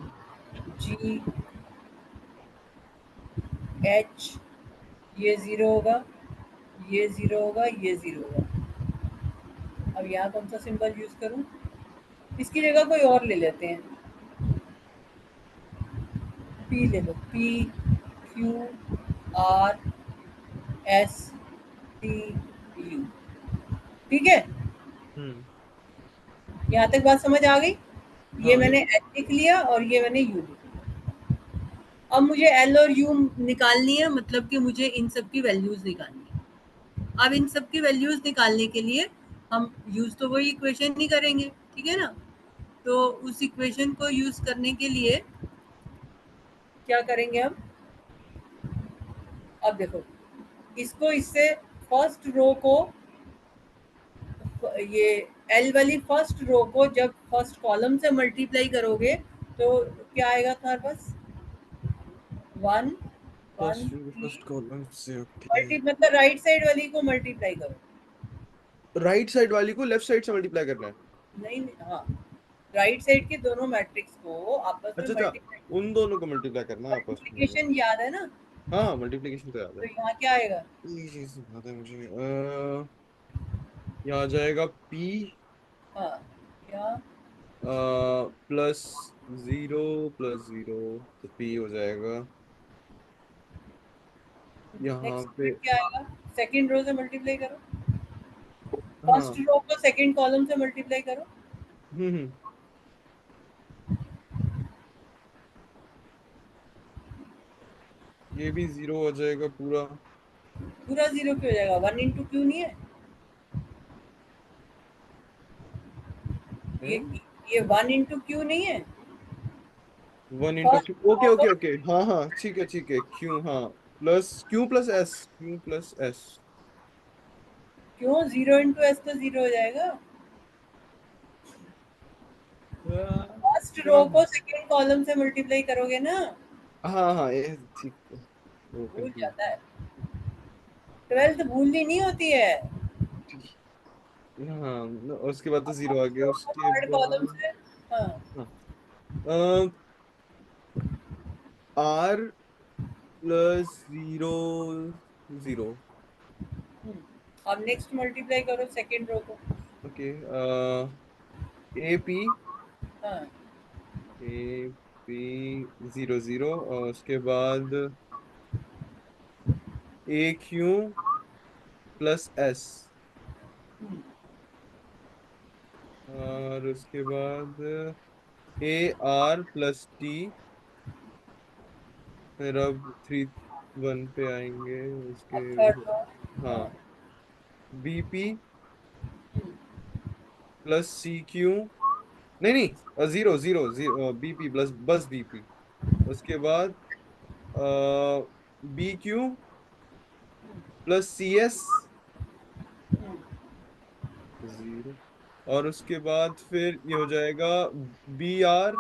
GH, ये 0 होगा, ये 0 होगा, ये 0 होगा। अब यहाँ कौन सा सिंबल यूज करूँ, इसकी जगह कोई और ले लेते हैं, P ले लो, PQRSTU, ठीक है। हम्म। यहाँ तक बात समझ आ गई। ये हाँ मैंने एल लिख लिया और ये मैंने यू लिख लिया। अब मुझे एल और यू निकालनी है, मतलब कि मुझे इन सब की वैल्यूज निकालनी है। अब इन सब की वैल्यूज निकालने के लिए हम यूज तो वही इक्वेशन ही करेंगे, ठीक है ना। तो उस इक्वेशन को यूज करने के लिए क्या करेंगे हम, अब देखो, इसको इससे फर्स्ट रो को, ये एल वाली फर्स्ट रो को जब फर्स्ट कॉलम से मल्टीप्लाई करोगे तो क्या आएगा तुम्हारे पास, 1 1 फर्स्ट 3, फर्स्ट कॉलम से, ओके। मल्टी मतलब राइट साइड वाली को मल्टीप्लाई करो। राइट साइड वाली को लेफ्ट साइड से मल्टीप्लाई करना है। नहीं नहीं, हाँ, राइट साइड के दोनों मैट्रिक्स को आपस में अच्छा अच्छा, मल्टीप्लाई, उन दोनों को मल्टीप्लाई करना है आपस में। मल्टीप्लिकेशन याद है ना। हाँ हाँ, मल्टीप्लिकेशन तो याद है। तो यहाँ क्या आएगा, ये चीज याद है मुझे। यहाँ आ जाएगा P हाँ, क्या, +0 +0, तो P हो जाएगा यहाँ नेक्स्ट पे। फिर क्या आएगा, सेकंड रो से मल्टीप्लाई करो, फर्स्ट हाँ। रो को सेकंड कॉलम से मल्टीप्लाई करो। हम्म। ये भी 0 हो जाएगा पूरा। पूरा 0 क्यों हो जाएगा, 1 into Q नहीं है ये हम्म। ये 1 into Q नहीं है, 1 × फर्स्ट Q, ओके रो ओके को, ओके, हाँ हाँ ठीक है ठीक है, Q, हाँ, Q+S। क्यों 0 into S तो 0 हो जाएगा, फर्स्ट रो को हाँ सेकंड कॉलम से मल्टीप्लाई करोगे ना, हाँ हाँ, ये ठीक है, वो भूल कंफ्यूज। जाता है, 12th भूलनी नहीं होती है। हाँ, उसके बाद तो 0 आ गया, उसके थर्ड कॉलम बाद। से, हाँ। हाँ, R +0 0। अब नेक्स्ट मल्टीप्लाई करो सेकंड रो को, ओके, AP हाँ। AP 0 0, और उसके बाद AQ+S, हम्म, और उसके बाद AR+T, फिर अब 3 1 पे आएंगे उसके। अब थर्ड लो। हाँ। हाँ, BP+CQ, नहीं नहीं, 0 0 0 BP प्लस बस BP। उसके बाद BQ+CS, 0। और उसके बाद फिर ये हो जाएगा BR+CT+U।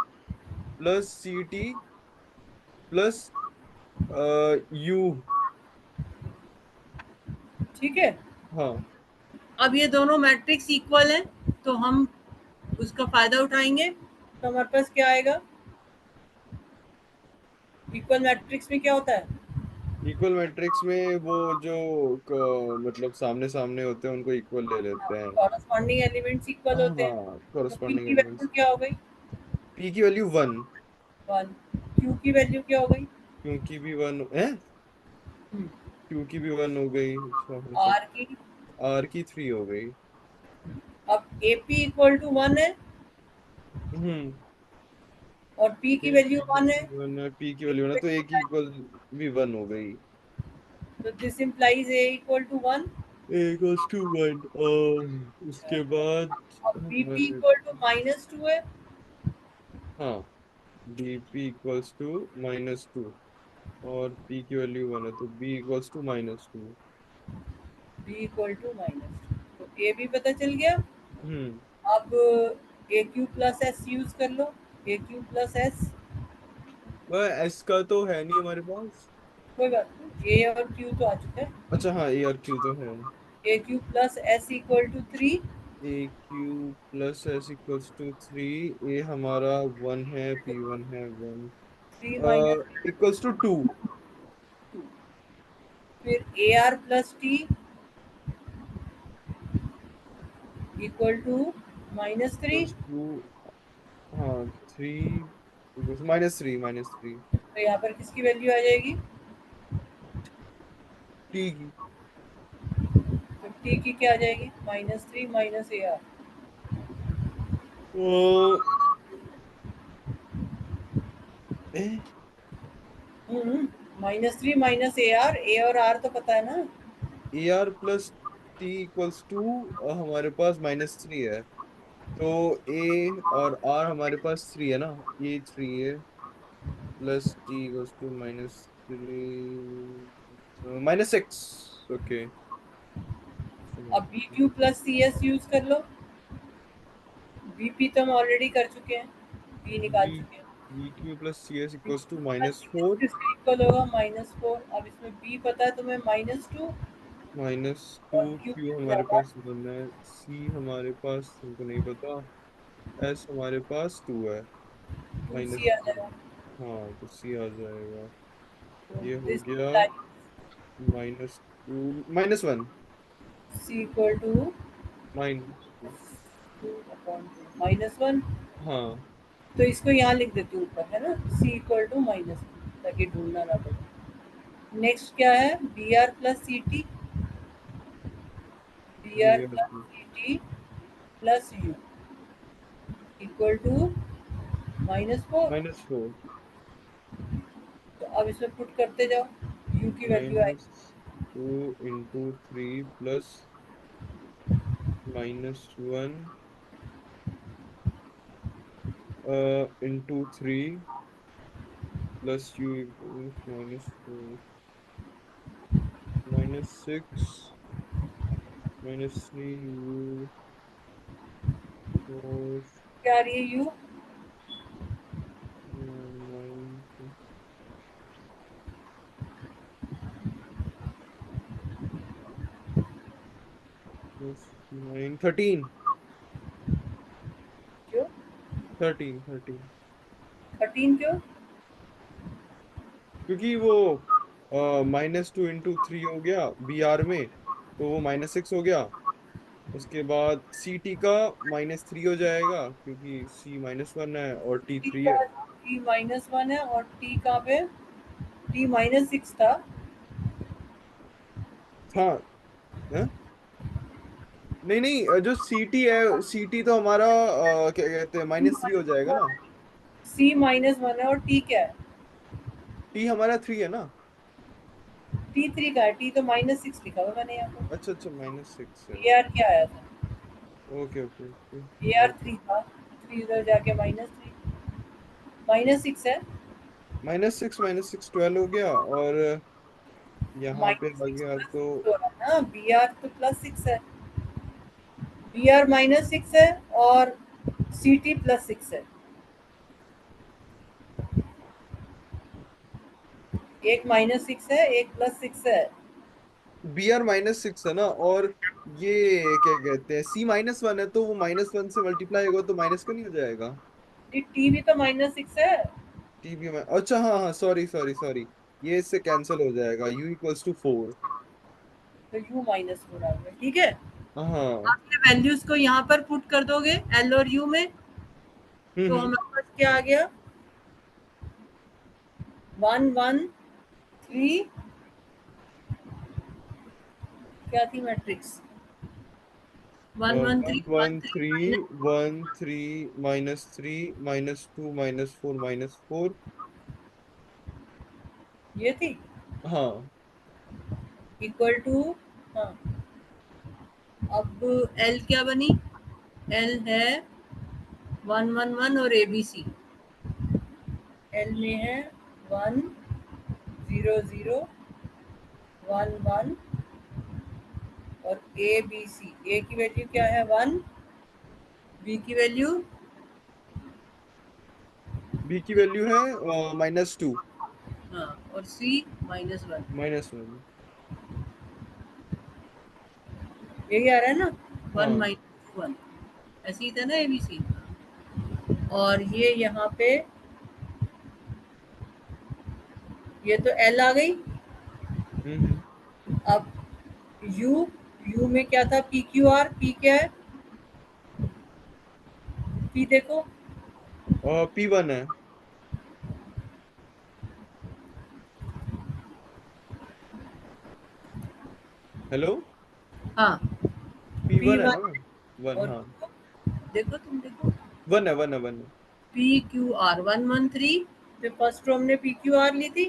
ठीक है। हाँ, अब ये दोनों मैट्रिक्स इक्वल हैं, तो हम उसका फायदा उठाएंगे। तो हमारे पास क्या आएगा? इक्वल मैट्रिक्स में क्या होता है? इक्वल मैट्रिक्स में वो जो मतलब सामने सामने होते हैं उनको इक्वल ले लेते हैं। कॉरस्पॉन्डिंग एलिमेंट्स इक्वल होते हैं। हाँ, तो पी कॉरस्पॉन्डिंग की वैल्यू एलिमेंट्स। क्या हो गई? पी की वैल्यू 1। 1। क्यू की वैल्यू क्या हो गई? क्यू की भी 1 है। क्यू की भी 1 हो गई, अच्छा हो सकता। आर की। आर की 3 हो गई। अब ए पी इक्वल टू 1 है हम्म। और पी की ए वैल्यू की 1 है। वैल्यू 1 है, पी की वैल्यू 1 है, तो ए की इक्वल भी 1 हो गई। तो this implies a equal to 1। A equals to 1, और उसके बाद अब बी पी हमारे। इक्वल टू -2 है। हाँ, डी पी इक्वल्स टू -2, और पी की वैल्यू 1 है, तो b equals to -2। B equal to तो ए भी पता चल गया। हम्म। अब a Q plus s use कर लो। A Q plus s. वह एस का तो है नहीं हमारे पास। कोई बात नहीं, ए और क्यू तो आ चुका है। अच्छा, हाँ, ए और क्यू तो है। A Q plus S equal to 3। AQ+S=3। A हमारा 1 है, P1 है 1। 3 माइनस इक्वल्स टू 2। 2। फिर a r plus t equal to -3। Equals to, हाँ, 3 -3। तो यहाँ पर किसकी वैल्यू आ जाएगी? टी की। तो टी की क्या आ जाएगी? -3 माइनस ए आर। अ, ए -3 माइनस ए और आर तो पता है ना। AR+T इक्वल्स टू, हमारे पास -3 है, तो ए और आर हमारे पास 3 है ना, ये 3 है, plus T equals to -6। Okay. अब बी क्यू प्लस सी एस यूज कर लो। बीपी तो हम ऑलरेडी कर चुके हैं, बी निकाल बी चुके हैं। B Q plus C s b equals to q plus C s -4। किसके इक्वल होगा? -4। अब इसमें बी पता है तुम्हें -2, -2। और क्यू क्यू क्या हमारे होगा? पास 1 है, सी हमारे पास हमको नहीं पता, एस हमारे पास 2 है। 2 सी आ -2। जाएगा। हाँ, तो सी आ जाएगा। तो ये हो दिस गया -2 -1। सी इक्वल टू -2। -1। हाँ, तो इसको यहाँ लिख देती हूँ ऊपर, है ना, सी इक्वल टू -1, ताकि ढूंढना ना पड़े। नेक्स्ट क्या है? B R plus C T. B R ये plus C T plus U equal to -4। -4। तो अब इसमें पुट करते जाओ, यू की वैल्यू आएगी -2 × 3 plus -1 into 3 plus you -4, -6 -3 you 4 क्या आ रही है? यू 9 +9 13। क्यों? 13। 13 क्यों? क्योंकि वो -2 × 3 हो गया BR में, तो वो -6 हो गया। उसके बाद CT का -3 हो जाएगा, क्योंकि C -1 है और T टी 3 का है। टी -1 है और टी कहाँ पे? टी -6 था। हाँ, है? नहीं नहीं, जो CT है, CT तो हमारा क्या कहते हैं टी -3 हो जाएगा ना। C -1 है और T क्या है? T हमारा 3 है ना? T 3 का है, T तो -6 लिखा हुआ मैंने यहाँ पर। अच्छा अच्छा, -6 है। AR क्या आया था? Okay okay okay. AR 3 था, 3 उधर जाके -3, -6 है। -6 -6 12 हो गया, और यहाँ पे आ -6 गया प्लस तो 6 हो रहा है ना, BR तो +6 है, BR -6 है और CT +6 है। एक -6 है, एक +6 है। BR -6 है ना, और ये क्या कहते हैं, C -1 है, तो वो -1 से मल्टीप्लाई होगा तो माइनस का नहीं हो जाएगा? T भी तो -6 है, TB में, अच्छा हाँ हाँ, सॉरी सॉरी सॉरी, ये इससे कैंसिल हो जाएगा, U = 4। तो U -4 आ गया, ठीक है। हाँ। आपने वैल्यूज को यहाँ पर पुट कर दोगे L और U में, तो हम्म। हमारे पास क्या आ गया, 1 1 3, क्या थी मैट्रिक्स, 1 1 3 1 1 3 3 1 3 -3 -2 -4 -4। ये थी, हाँ। इक्वल टू, हाँ, अब L क्या बनी, L है 1 1 1 और ABC, L में है 1 0 0 1 1 और ABC, A की वैल्यू क्या है 1, B की वैल्यू, B की वैल्यू है -2 हाँ, और C -1, -1। यही आ रहा है ना, 1 हाँ। -1, ऐसे ही था ना ABC। और ये यहाँ पे, ये तो L आ गई। हम्म। अब U, U में क्या था, PQR, P क्या है, P देखो, और P1 है। हेलो। हाँ, P1 है P1 ना? 1, और हाँ। देखो, तुम देखो, 1 है, 1 है, 1 है। PQR 1 1 3, फिर फर्स्ट रो हमने PQR ली थी,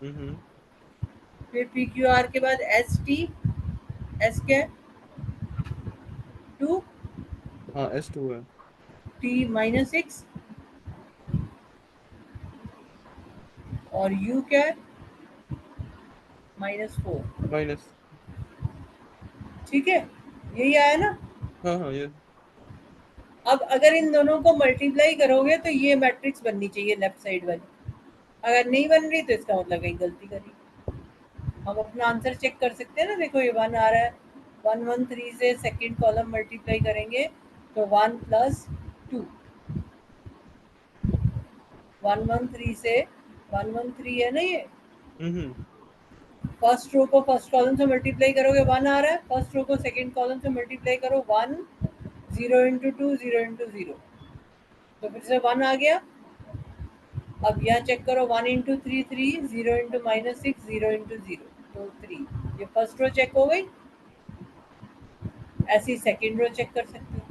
हम्म। फिर PQR के बाद ST, S क्या है 2, हाँ, S2 है। T -6 और U क्या है -4, माइनस। ठीक है, यही आया ना। हाँ हाँ, ये। अब अगर इन दोनों को मल्टीप्लाई करोगे तो ये मैट्रिक्स बननी चाहिए लेफ्ट साइड वाली, अगर नहीं बन रही तो इसका मतलब कहीं गलती करी। हम अपना आंसर चेक कर सकते हैं ना, देखो ये 1 आ रहा है, 1 1 3 से सेकंड कॉलम मल्टीप्लाई करेंगे तो 1 + 2, 1 1 3 से 1 1 3 है ना ये, हम्म। फर्स्ट रो को फर्स्ट कॉलम से मल्टीप्लाई करोगे 1 आ रहा है, फर्स्ट रो को सेकंड कॉलम से मल्टीप्लाई करो 1, 0 × 2 0 × 0, तो फिर से 1 आ गया। अब यहाँ चेक करो, 1 × 3 3, 0 × -6 0 × 0, तो 3, ये फर्स्ट रो चेक हो गई, ऐसे ही सेकंड रो चेक कर सकते हो।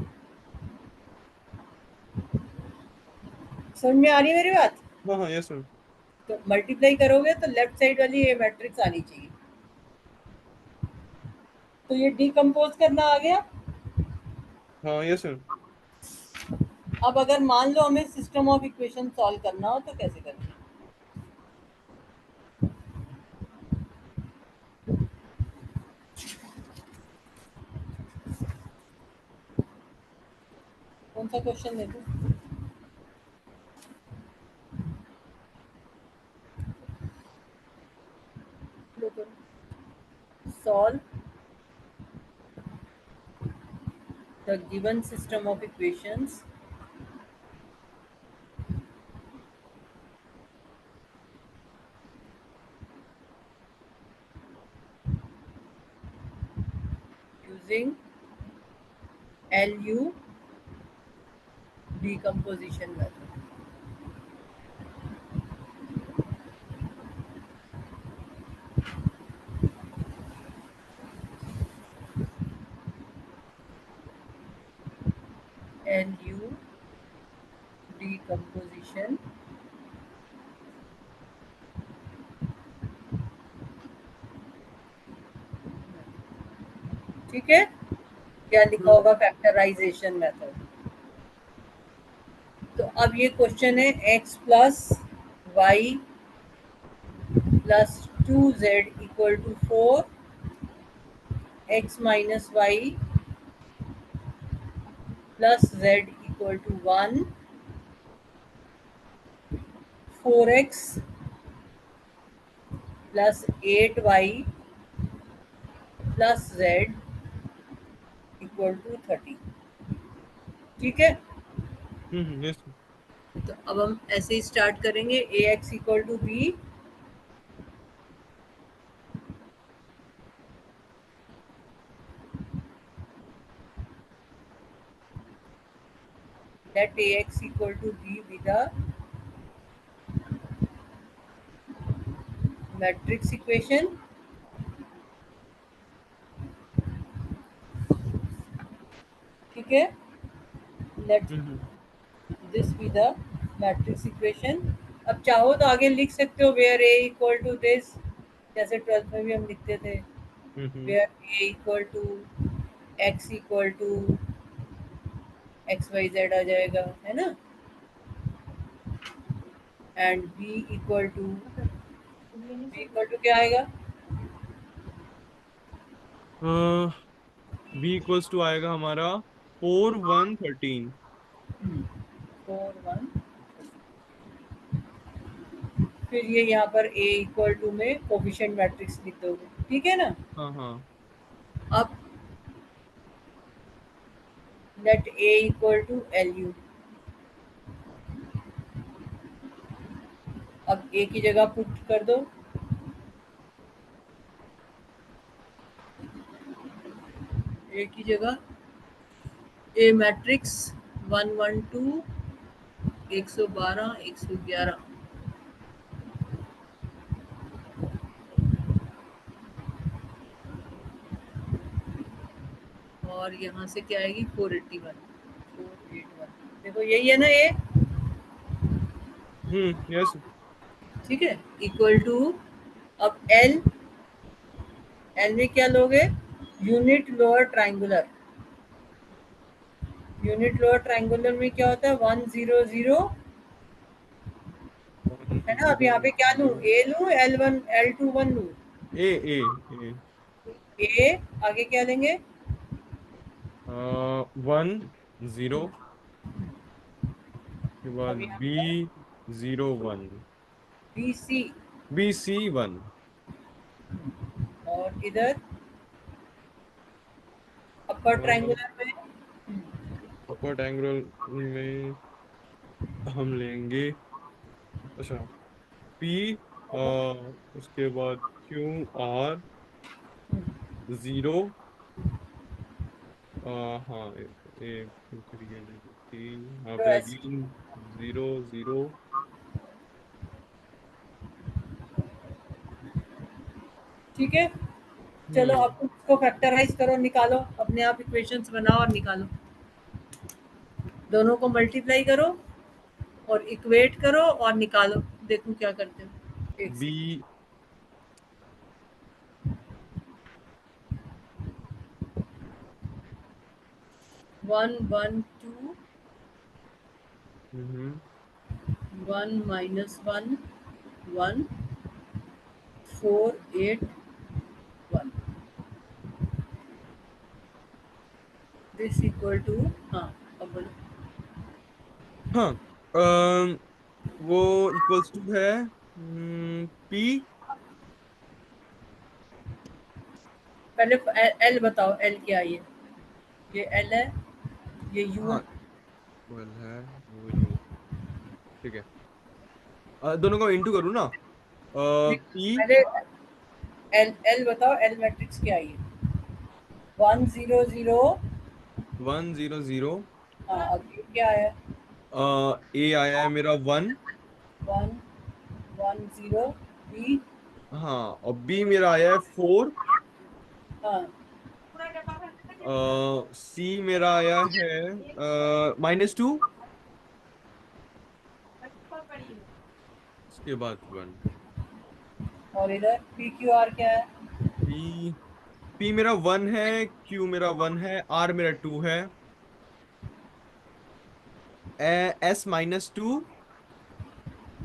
समझ में आ रही है मेरी बात? हाँ हाँ, यस मैम। तो मल्टीप्लाई करोगे तो लेफ्ट साइड वाली ये मैट्रिक्स आनी चाहिए। तो ये डिकम्पोज करना आ गया। हाँ, यस मैम। अब अगर मान लो हमें सिस्टम ऑफ इक्वेशन सॉल्व करना हो तो कैसे करें? कौन सा क्वेश्चन दे दूं? Solve the given system of equations using LU decomposition method. LU decomposition ठीक है, क्या लिखा होगा फैक्टराइजेशन मेथड। तो अब ये क्वेश्चन है x plus y plus 2z equal to 4, x minus y plus z equal to 1, 4x plus 8y plus z equal to 30। ठीक है, यस। तो अब हम ऐसे ही स्टार्ट करेंगे। A X equal to B, let ax equal to b be the matrix equation ठीक है, let this be the matrix equation। अब चाहो तो आगे लिख सकते हो where a equal to this, जैसे 12th में भी हम लिखते थे where a equal to x equal to x y z आ जाएगा, है ना, एंड b इक्वल टू क्या आएगा, बी इक्वल्स टू आएगा हमारा 4 1 13। 4 1। फिर ये यहाँ पर a इक्वल टू में कोफिशिएंट मैट्रिक्स लिख दोगे, ठीक है ना। हाँ हाँ। अब let a equal to lu, अब a की जगह पुट कर दो, a की जगह a मैट्रिक्स 1 1 2 112 111, और यहाँ से क्या आएगी 481 481। देखो यही है ना ये, यस। ठीक है, इक्वल टू, अब एल में क्या लोगे, unit lower triangular, unit lower triangular में क्या होता है 1 0 0, है ना। अब यहाँ पे क्या लूँ, ए लूँ L1 L2 1 लूँ, ए ए ए ए आगे क्या लेंगे, 1 0 के बाद अब यहाँ बी पर 0 1 बी सी, बी सी 1। और इधर अपर ट्राइंगुलर में अपर ट्रायंगल में हम लेंगे, अच्छा, पी, उसके बाद क्यू आर 0, हाँ, एक 3 यहाँ तो पे ऐसे, अगेन 0 0। ठीक है। चलो अब इसको फैक्टराइज करो, निकालो, अपने आप इक्वेशंस बनाओ और निकालो, दोनों को मल्टीप्लाई करो और इक्वेट करो और निकालो, देखो क्या करते हो। एक B second, 1 1 2 1 minus 1 1 4 8 1, this equal to, हाँ अब बोलो, हाँ, वो इक्वल्स टू है पी। पहले एल बताओ, एल क्या है, ये एल है, ये यू है, हाँ, वेल है वो यू, ठीक है। दोनों को इंटू करूँ ना, पी पहले एल एल बताओ, एल मैट्रिक्स क्या है, 1 0 0, 1 0 0। हाँ अब ये क्या है, ए आया है मेरा 1। 1 1 0 बी, हाँ, और बी मेरा आया है 4। हाँ सी मेरा आया है -2। उसके बाद 1। और इधर पी क्यू आर क्या है? पी पी मेरा 1 है, क्यू मेरा 1 है, आर मेरा 2 है, एस -2,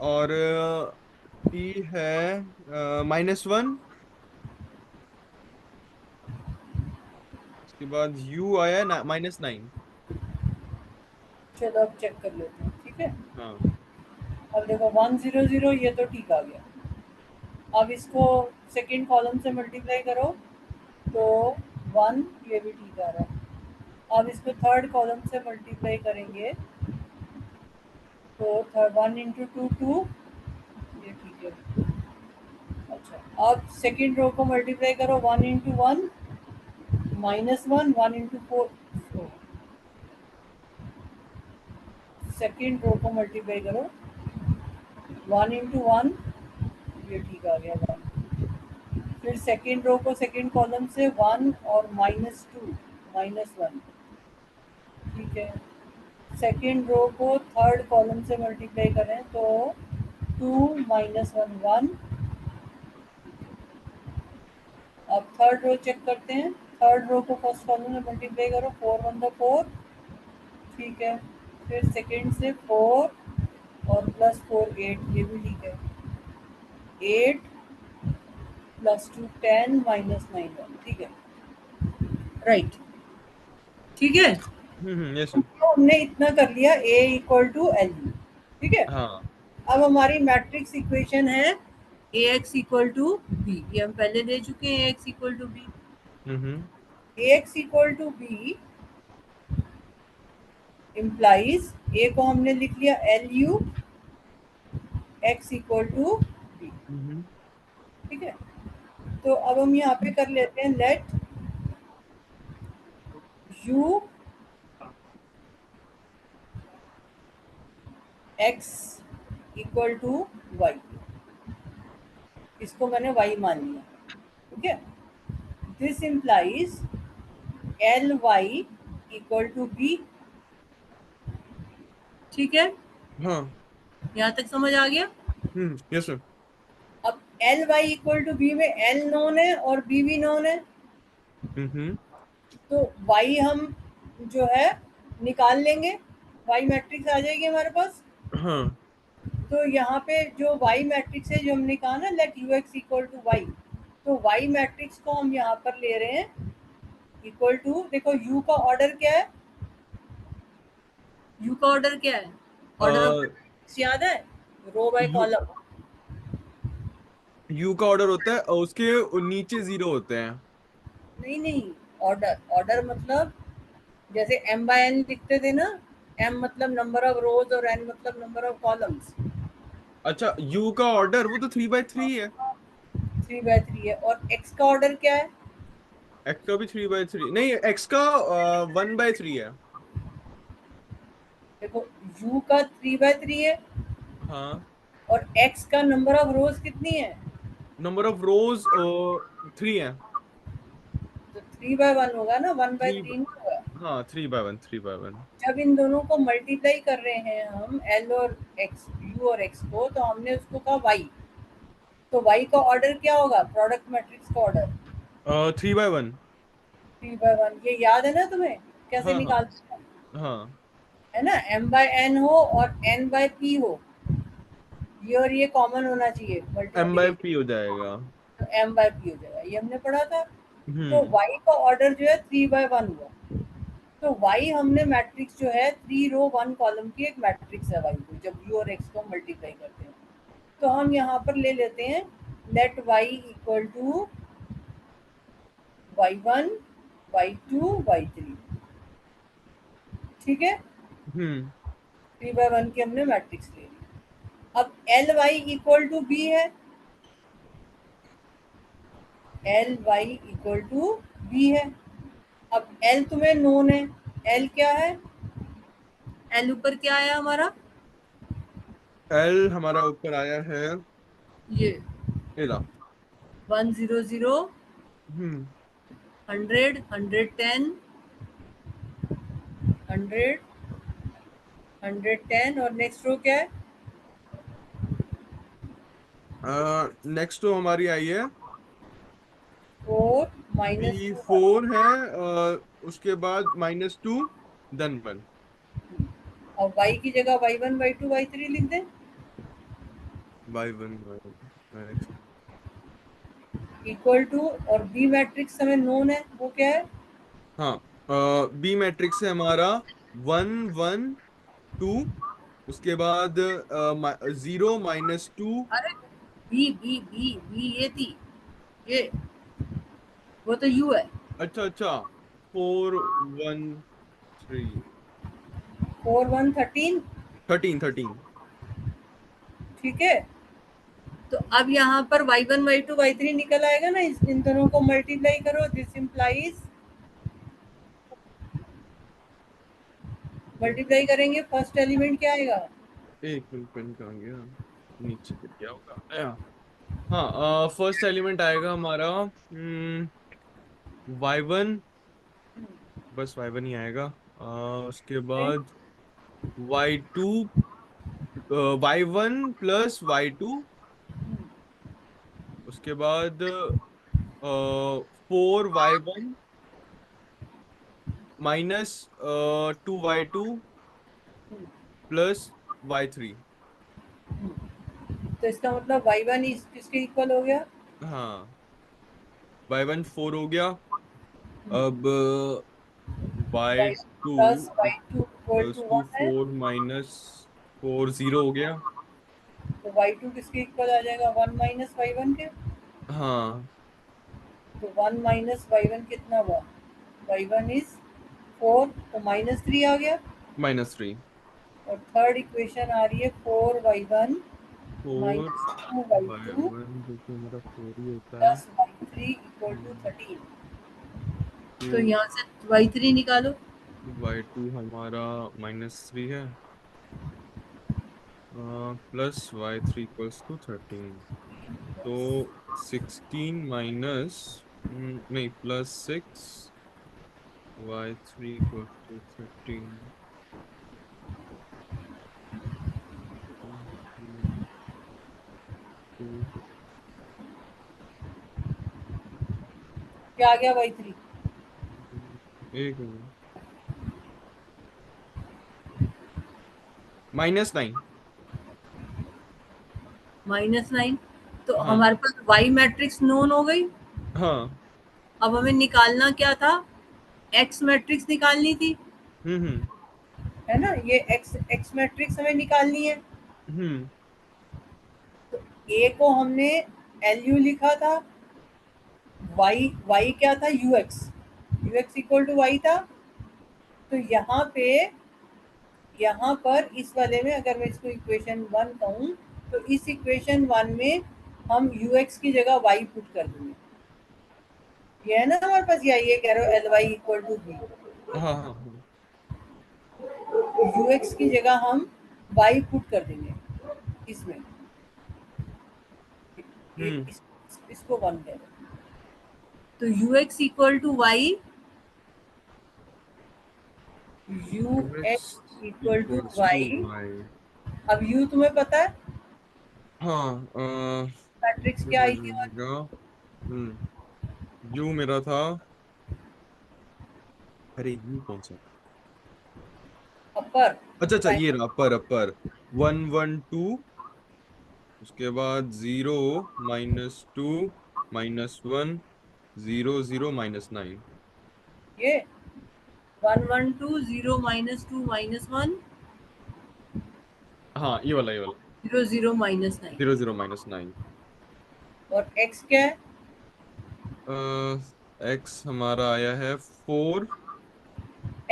और टी है -1। उसके बाद यू आया -9। चलो अब चेक कर लेते हैं, ठीक है। हाँ। अब देखो 100, ये तो ठीक आ गया। अब इसको सेकंड कॉलम से मल्टीप्लाई करो तो 1, ये भी ठीक आ रहा है। अब इसको थर्ड कॉलम से मल्टीप्लाई करेंगे तो 1 × 2 2, ये ठीक है। अच्छा, अब सेकंड रो को मल्टीप्लाई करो 1 × 1 -1, 1 × 4। सेकंड रो को मल्टीप्लाई करो 1 × 1, ये ठीक आ गया 1। फिर सेकंड रो को सेकंड कॉलम से 1 और -2 -1, ठीक है। सेकंड रो को थर्ड कॉलम से मल्टीप्लाई करें तो 2 -1 1। अब थर्ड रो चेक करते हैं। थर्ड रो को फर्स्ट कॉलम में मल्टीप्लाई करो 4 1 4, ठीक है। फिर सेकंड से 4 और +4 8, ये भी ठीक है। 8 +2 10 -9 1, ठीक है। राइट, ठीक है। Yes sir. तो हमने इतना कर लिया A = LU, ठीक है। हाँ। अब हमारी मैट्रिक्स इक्वेशन है AX = B, ये हम पहले दे चुके हैं। AX = B, hmm AX = B implies A को हमने लिख लिया LU, X = B, हम्म ठीक है। तो अब हम यहाँ पे कर लेते हैं लेट U X = Y, इसको मैंने Y मान लिया, ठीक है। दिस इम्प्लाइज LY = B, ठीक है। हाँ। यहाँ तक समझ आ गया। Yes sir. अब LY = B में L नोन है और B भी नोन है, हम्म तो Y हम जो है निकाल लेंगे। Y मैट्रिक्स आ जाएगी हमारे पास। हाँ। तो यहाँ पे जो Y मैट्रिक्स है, जो हमने कहा ना लेट UX = Y, तो Y मैट्रिक्स को हम यहाँ पर ले रहे हैं इक्वल टू, देखो U का ऑर्डर क्या है? U का ऑर्डर क्या है? ऑर्डर ऑफ याद है? रो बाय यू कॉलम। यू का ऑर्डर होता है और उसके नीचे 0 होते हैं। नहीं नहीं, ऑर्डर ऑर्डर मतलब जैसे M/N लिखते थे ना। M मतलब नंबर ऑफ रोज और N मतलब नंबर ऑफ कॉलम्स। अच्छा, यू का ऑर्डर वो तो 3/3 है। 3/3 है। और X का ऑर्डर क्या है? एक्स का भी 3/3 नहीं, एक्स का 1/3 है। देखो U का 3/3 है हाँ। और X का नंबर ऑफ रोज कितनी है? नंबर ऑफ रोज 3 है। तो 3/1 होगा ना, वन बाई 3। थ्री नहीं होगा। हाँ, 3/1, 3/1। जब इन दोनों को मल्टीप्लाई कर रहे हैं हम L और X, U और X को, तो हमने उसको कहा Y। तो Y का ऑर्डर क्या होगा? प्रोडक्ट मैट्रिक्स का ऑर्डर 3/1। 3/1। ये याद है ना तुम्हें कैसे हाँ हाँ निकालते हैं? हाँ। है ना, M/N हो और N/P हो, ये और ये कॉमन होना चाहिए मल्टीप्लीकेशन, M/P हो जाएगा। तो M/P हो जाएगा। ये हमने पढ़ा था। तो हम्म Y का ऑर्डर जो है 3/1 हुआ। तो Y हमने मैट्रिक्स जो है 3 रो 1 कॉलम की एक मैट्रिक्स है Y को, जब U और X को मल्टीप्लाई करते हैं। तो हम यहाँ पर ले लेते हैं late Y = Y1 Y2 Y3, ठीक है। हम्म 3/1 की हमने मैट्रिक्स ले ली। अब LY = B है। LY = B है। अब L तुम्हें नोन है। L क्या है? L ऊपर क्या आया हमारा? एल हमारा ऊपर आया है। ये एला। 100 हम्म 100 110 100 110, और नेक्स्ट रो क्या है? नेक्स्ट तो हमारी आई है 4 माइनस बी 2 फोर है, उसके बाद -2 देन 1। और y की जगह y1 y2 y3 लिख दें। y1 इक्वल टू, और बी मैट्रिक्स हमें नोन है, वो क्या है? हाँ, बी मैट्रिक्स है हमारा 1 1 2, उसके बाद 0 -2। अरे बी बी बी बी ये थी, ये वो तो यू है। अच्छा अच्छा, 4 1 3 4 1 13। 13 13। ठीक है, तो अब यहाँ पर y1 y2 y3 निकल आएगा ना, इन दोनों को मल्टीप्लाई करो, दिस इम्प्लाइज, मल्टीप्लाई करेंगे फर्स्ट एलिमेंट क्या आएगा? एक मिनट, पेन कहाँ गया? नीचे गिर गया होगा। हाँ, फर्स्ट एलिमेंट आएगा हमारा y1, बस y1 ही आएगा। उसके बाद y2, y1 प्लस y2, उसके बाद 4 y1 -2 y2 प्लस y3। तो इसका मतलब y1 किसके इक्वल हो गया? हाँ, y1 4 हो गया। अब y2 plus y2 equal plus to to 1 है, 4 - 4 0 हो गया। तो y2 किसके इक्वल आ जाएगा? 1 माइनस y1 के। हाँ, तो 1 माइनस y1 कितना हुआ? y1 इज 4, तो -3 आ गया। -3। और थर्ड इक्वेशन आ रही है 4y1 4 माइनस 2y2 y1 जो कि हमारा 4 ही होता है। Plus y3 equal to 13। तो तो यहाँ से y3 निकालो। y2 हमारा -3 है, +y3 = 13। तो 16 माइनस, नहीं, +6 y3 = 13। क्या आ गया y3? एक मिनट, -9। -9। तो हाँ हमारे पास y मैट्रिक्स नोन हो गई। हाँ। अब हमें निकालना क्या था? x मैट्रिक्स निकालनी थी, हम्म है ना? ये x मैट्रिक्स हमें निकालनी है। हम्म तो a को हमने LU लिखा था, y क्या था? ux इक्वल टू y था। तो यहाँ पर इस वाले में अगर मैं इसको इक्वेशन 1 कहूँ, तो इस इक्वेशन 1 में हम ux की जगह y पुट कर देंगे। ये है ना हमारे पास, या ये कह रहे हो L Y equal to b, हाँ हाँ हाँ। ux की जगह हम y पुट कर देंगे इसमें। हम्म इसको 1 कह रहे हैं, तो ux equal to y, x ux equal to equals to y. y। अब u तुम्हें पता है, हाँ, मैट्रिक्स क्या क्या आई थी हमारी? बनेगा? हम्म यू मेरा था, अरे यू कौन सा? अपर अच्छा अच्छा, ये प्राइमरी। रहा, अपर अपर 1 1 2, उसके बाद 0 -2 -1 0 0 -9। ये 1 1 2 0 -2 -1 हाँ, ये वाला, ये वाला 0 0 -9। 0 0 -9। और x क्या है? एक्स हमारा आया है 4।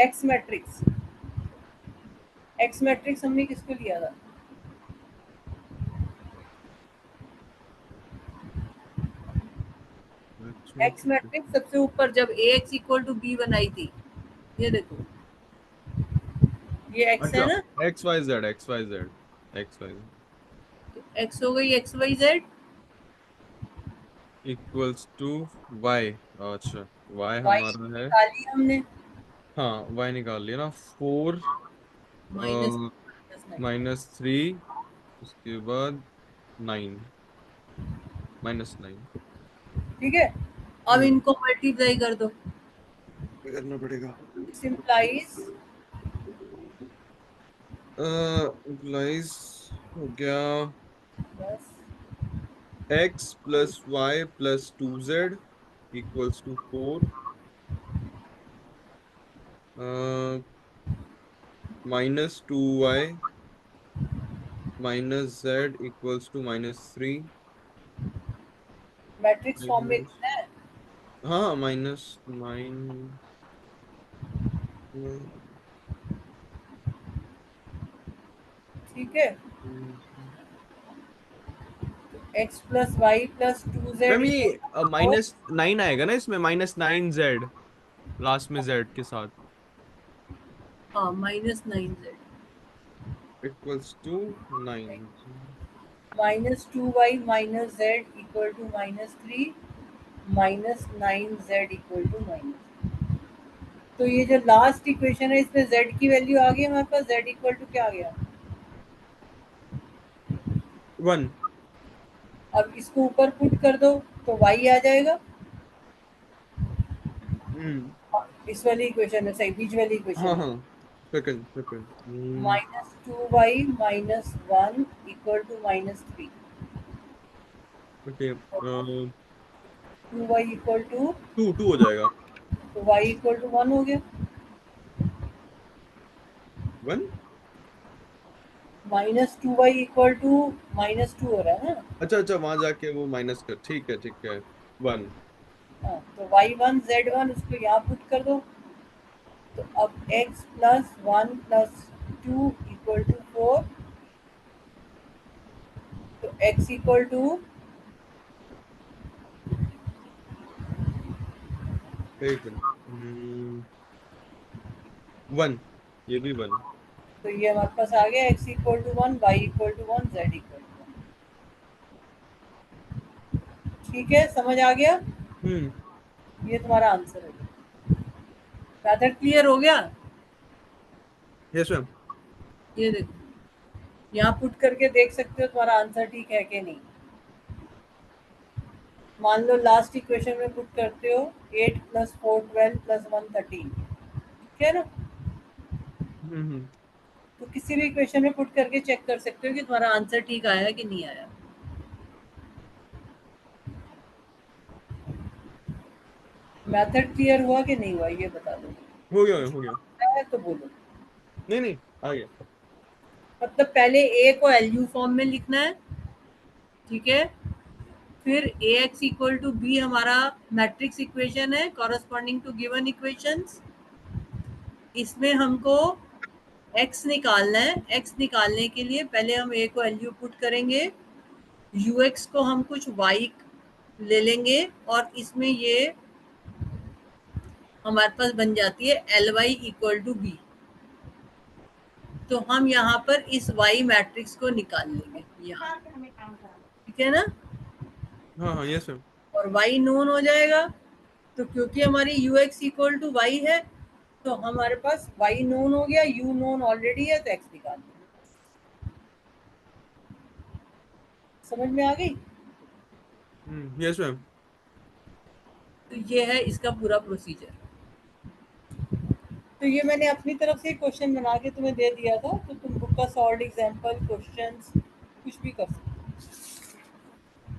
x मैट्रिक्स, x मैट्रिक्स हमने किसको लिया था? x मैट्रिक्स सबसे ऊपर जब ax इक्वल टू b बनाई थी, ये देखो, ये x है अच्छा, ना। XYZ XYZ XYZ तो x हो गई x Y z, equals to y. अच्छा, वाई y हमारा है, निकाली हमने, हाँ, वाई निकाल लिया ना। 4 -9। -3, उसके बाद 9। -9 ठीक है, अब इनको मल्टीप्लाई कर दो, करना पड़ेगा। दिस इम्प्लाइज इम्प्लाइज हो गया बस x + y + 2z = 4, -2y - z = -3, matrix form में माइनस, लिखना है। हाँ -9, ठीक है, x + y + 2z ma'am equal ये टू 4। -9 आएगा ना इसमें, -9z लास्ट में z के साथ हाँ, -9z = 9। -2y - z = -3 -9z = तो ये जो लास्ट इक्वेशन है इसमें z की वैल्यू आ गई हमारे पास, z इक्वल टू क्या आ गया। 1। अब इसको ऊपर पुट कर दो तो y आ जाएगा। हम्म इस वाली इक्वेशन में, सही बीच वाली हाँ इक्वेशन में, हाँ, second second. -2y - 1 = -3, okay, 2y = 2 हो जाएगा। तो y = 1 हो गया। 1। -2y = -2 हो रहा है ना। अच्छा अच्छा, वहां जाके वो माइनस कर, ठीक है ठीक है। 1। हाँ, तो y1 z1 उसको यहाँ पुट कर दो, तो अब x + 1 + 2 = 4, तो x = एक मिनट, 1, ये भी 1। तो ये हमारे पास आ गया, x = 1, y = 1, z = 1। ठीक है, समझ आ गया। हम्म ये तुम्हारा आंसर है। मेथड क्लियर हो गया। Yes ma'am. ये देखो, यहाँ पुट करके देख सकते हो तुम्हारा आंसर ठीक है कि नहीं। मान लो लास्ट इक्वेशन में पुट करते हो 8 + 4 12 + 1 13, ठीक है ना। हम्म तो किसी भी इक्वेशन में पुट करके चेक कर सकते हो कि तुम्हारा आंसर ठीक आया कि नहीं आया। मेथड क्लियर हुआ कि नहीं हुआ, ये बता दो। हो गया कुछ हो गया। है तो बोलो। नहीं नहीं, आ गया। मतलब पहले ए को एलयू फॉर्म में लिखना है, ठीक है। फिर ax = b हमारा मैट्रिक्स इक्वेशन है कॉरस्पॉन्डिंग टू गिवन इक्वेशंस। इसमें हमको x निकालना है। x निकालने के लिए पहले हम a को एलयू पुट करेंगे, ux को हम कुछ y ले लेंगे, और इसमें ये हमारे पास बन जाती है ly = b। तो हम यहाँ पर इस y मैट्रिक्स को निकाल लेंगे यहाँ, ठीक है ना। हाँ हाँ, यस मैम। और y नोन हो जाएगा, तो क्योंकि हमारी ux = y है, तो हमारे पास y नोन हो गया, u नोन ऑलरेडी है, तो x निकाल दो। समझ में आ गई। Yes ma'am. तो ये है इसका पूरा प्रोसीजर। तो ये मैंने अपनी तरफ से क्वेश्चन बना के तुम्हें दे दिया था, तो तुम बुक का सॉल्व एग्जाम्पल क्वेश्चंस कुछ भी कर सकते हो।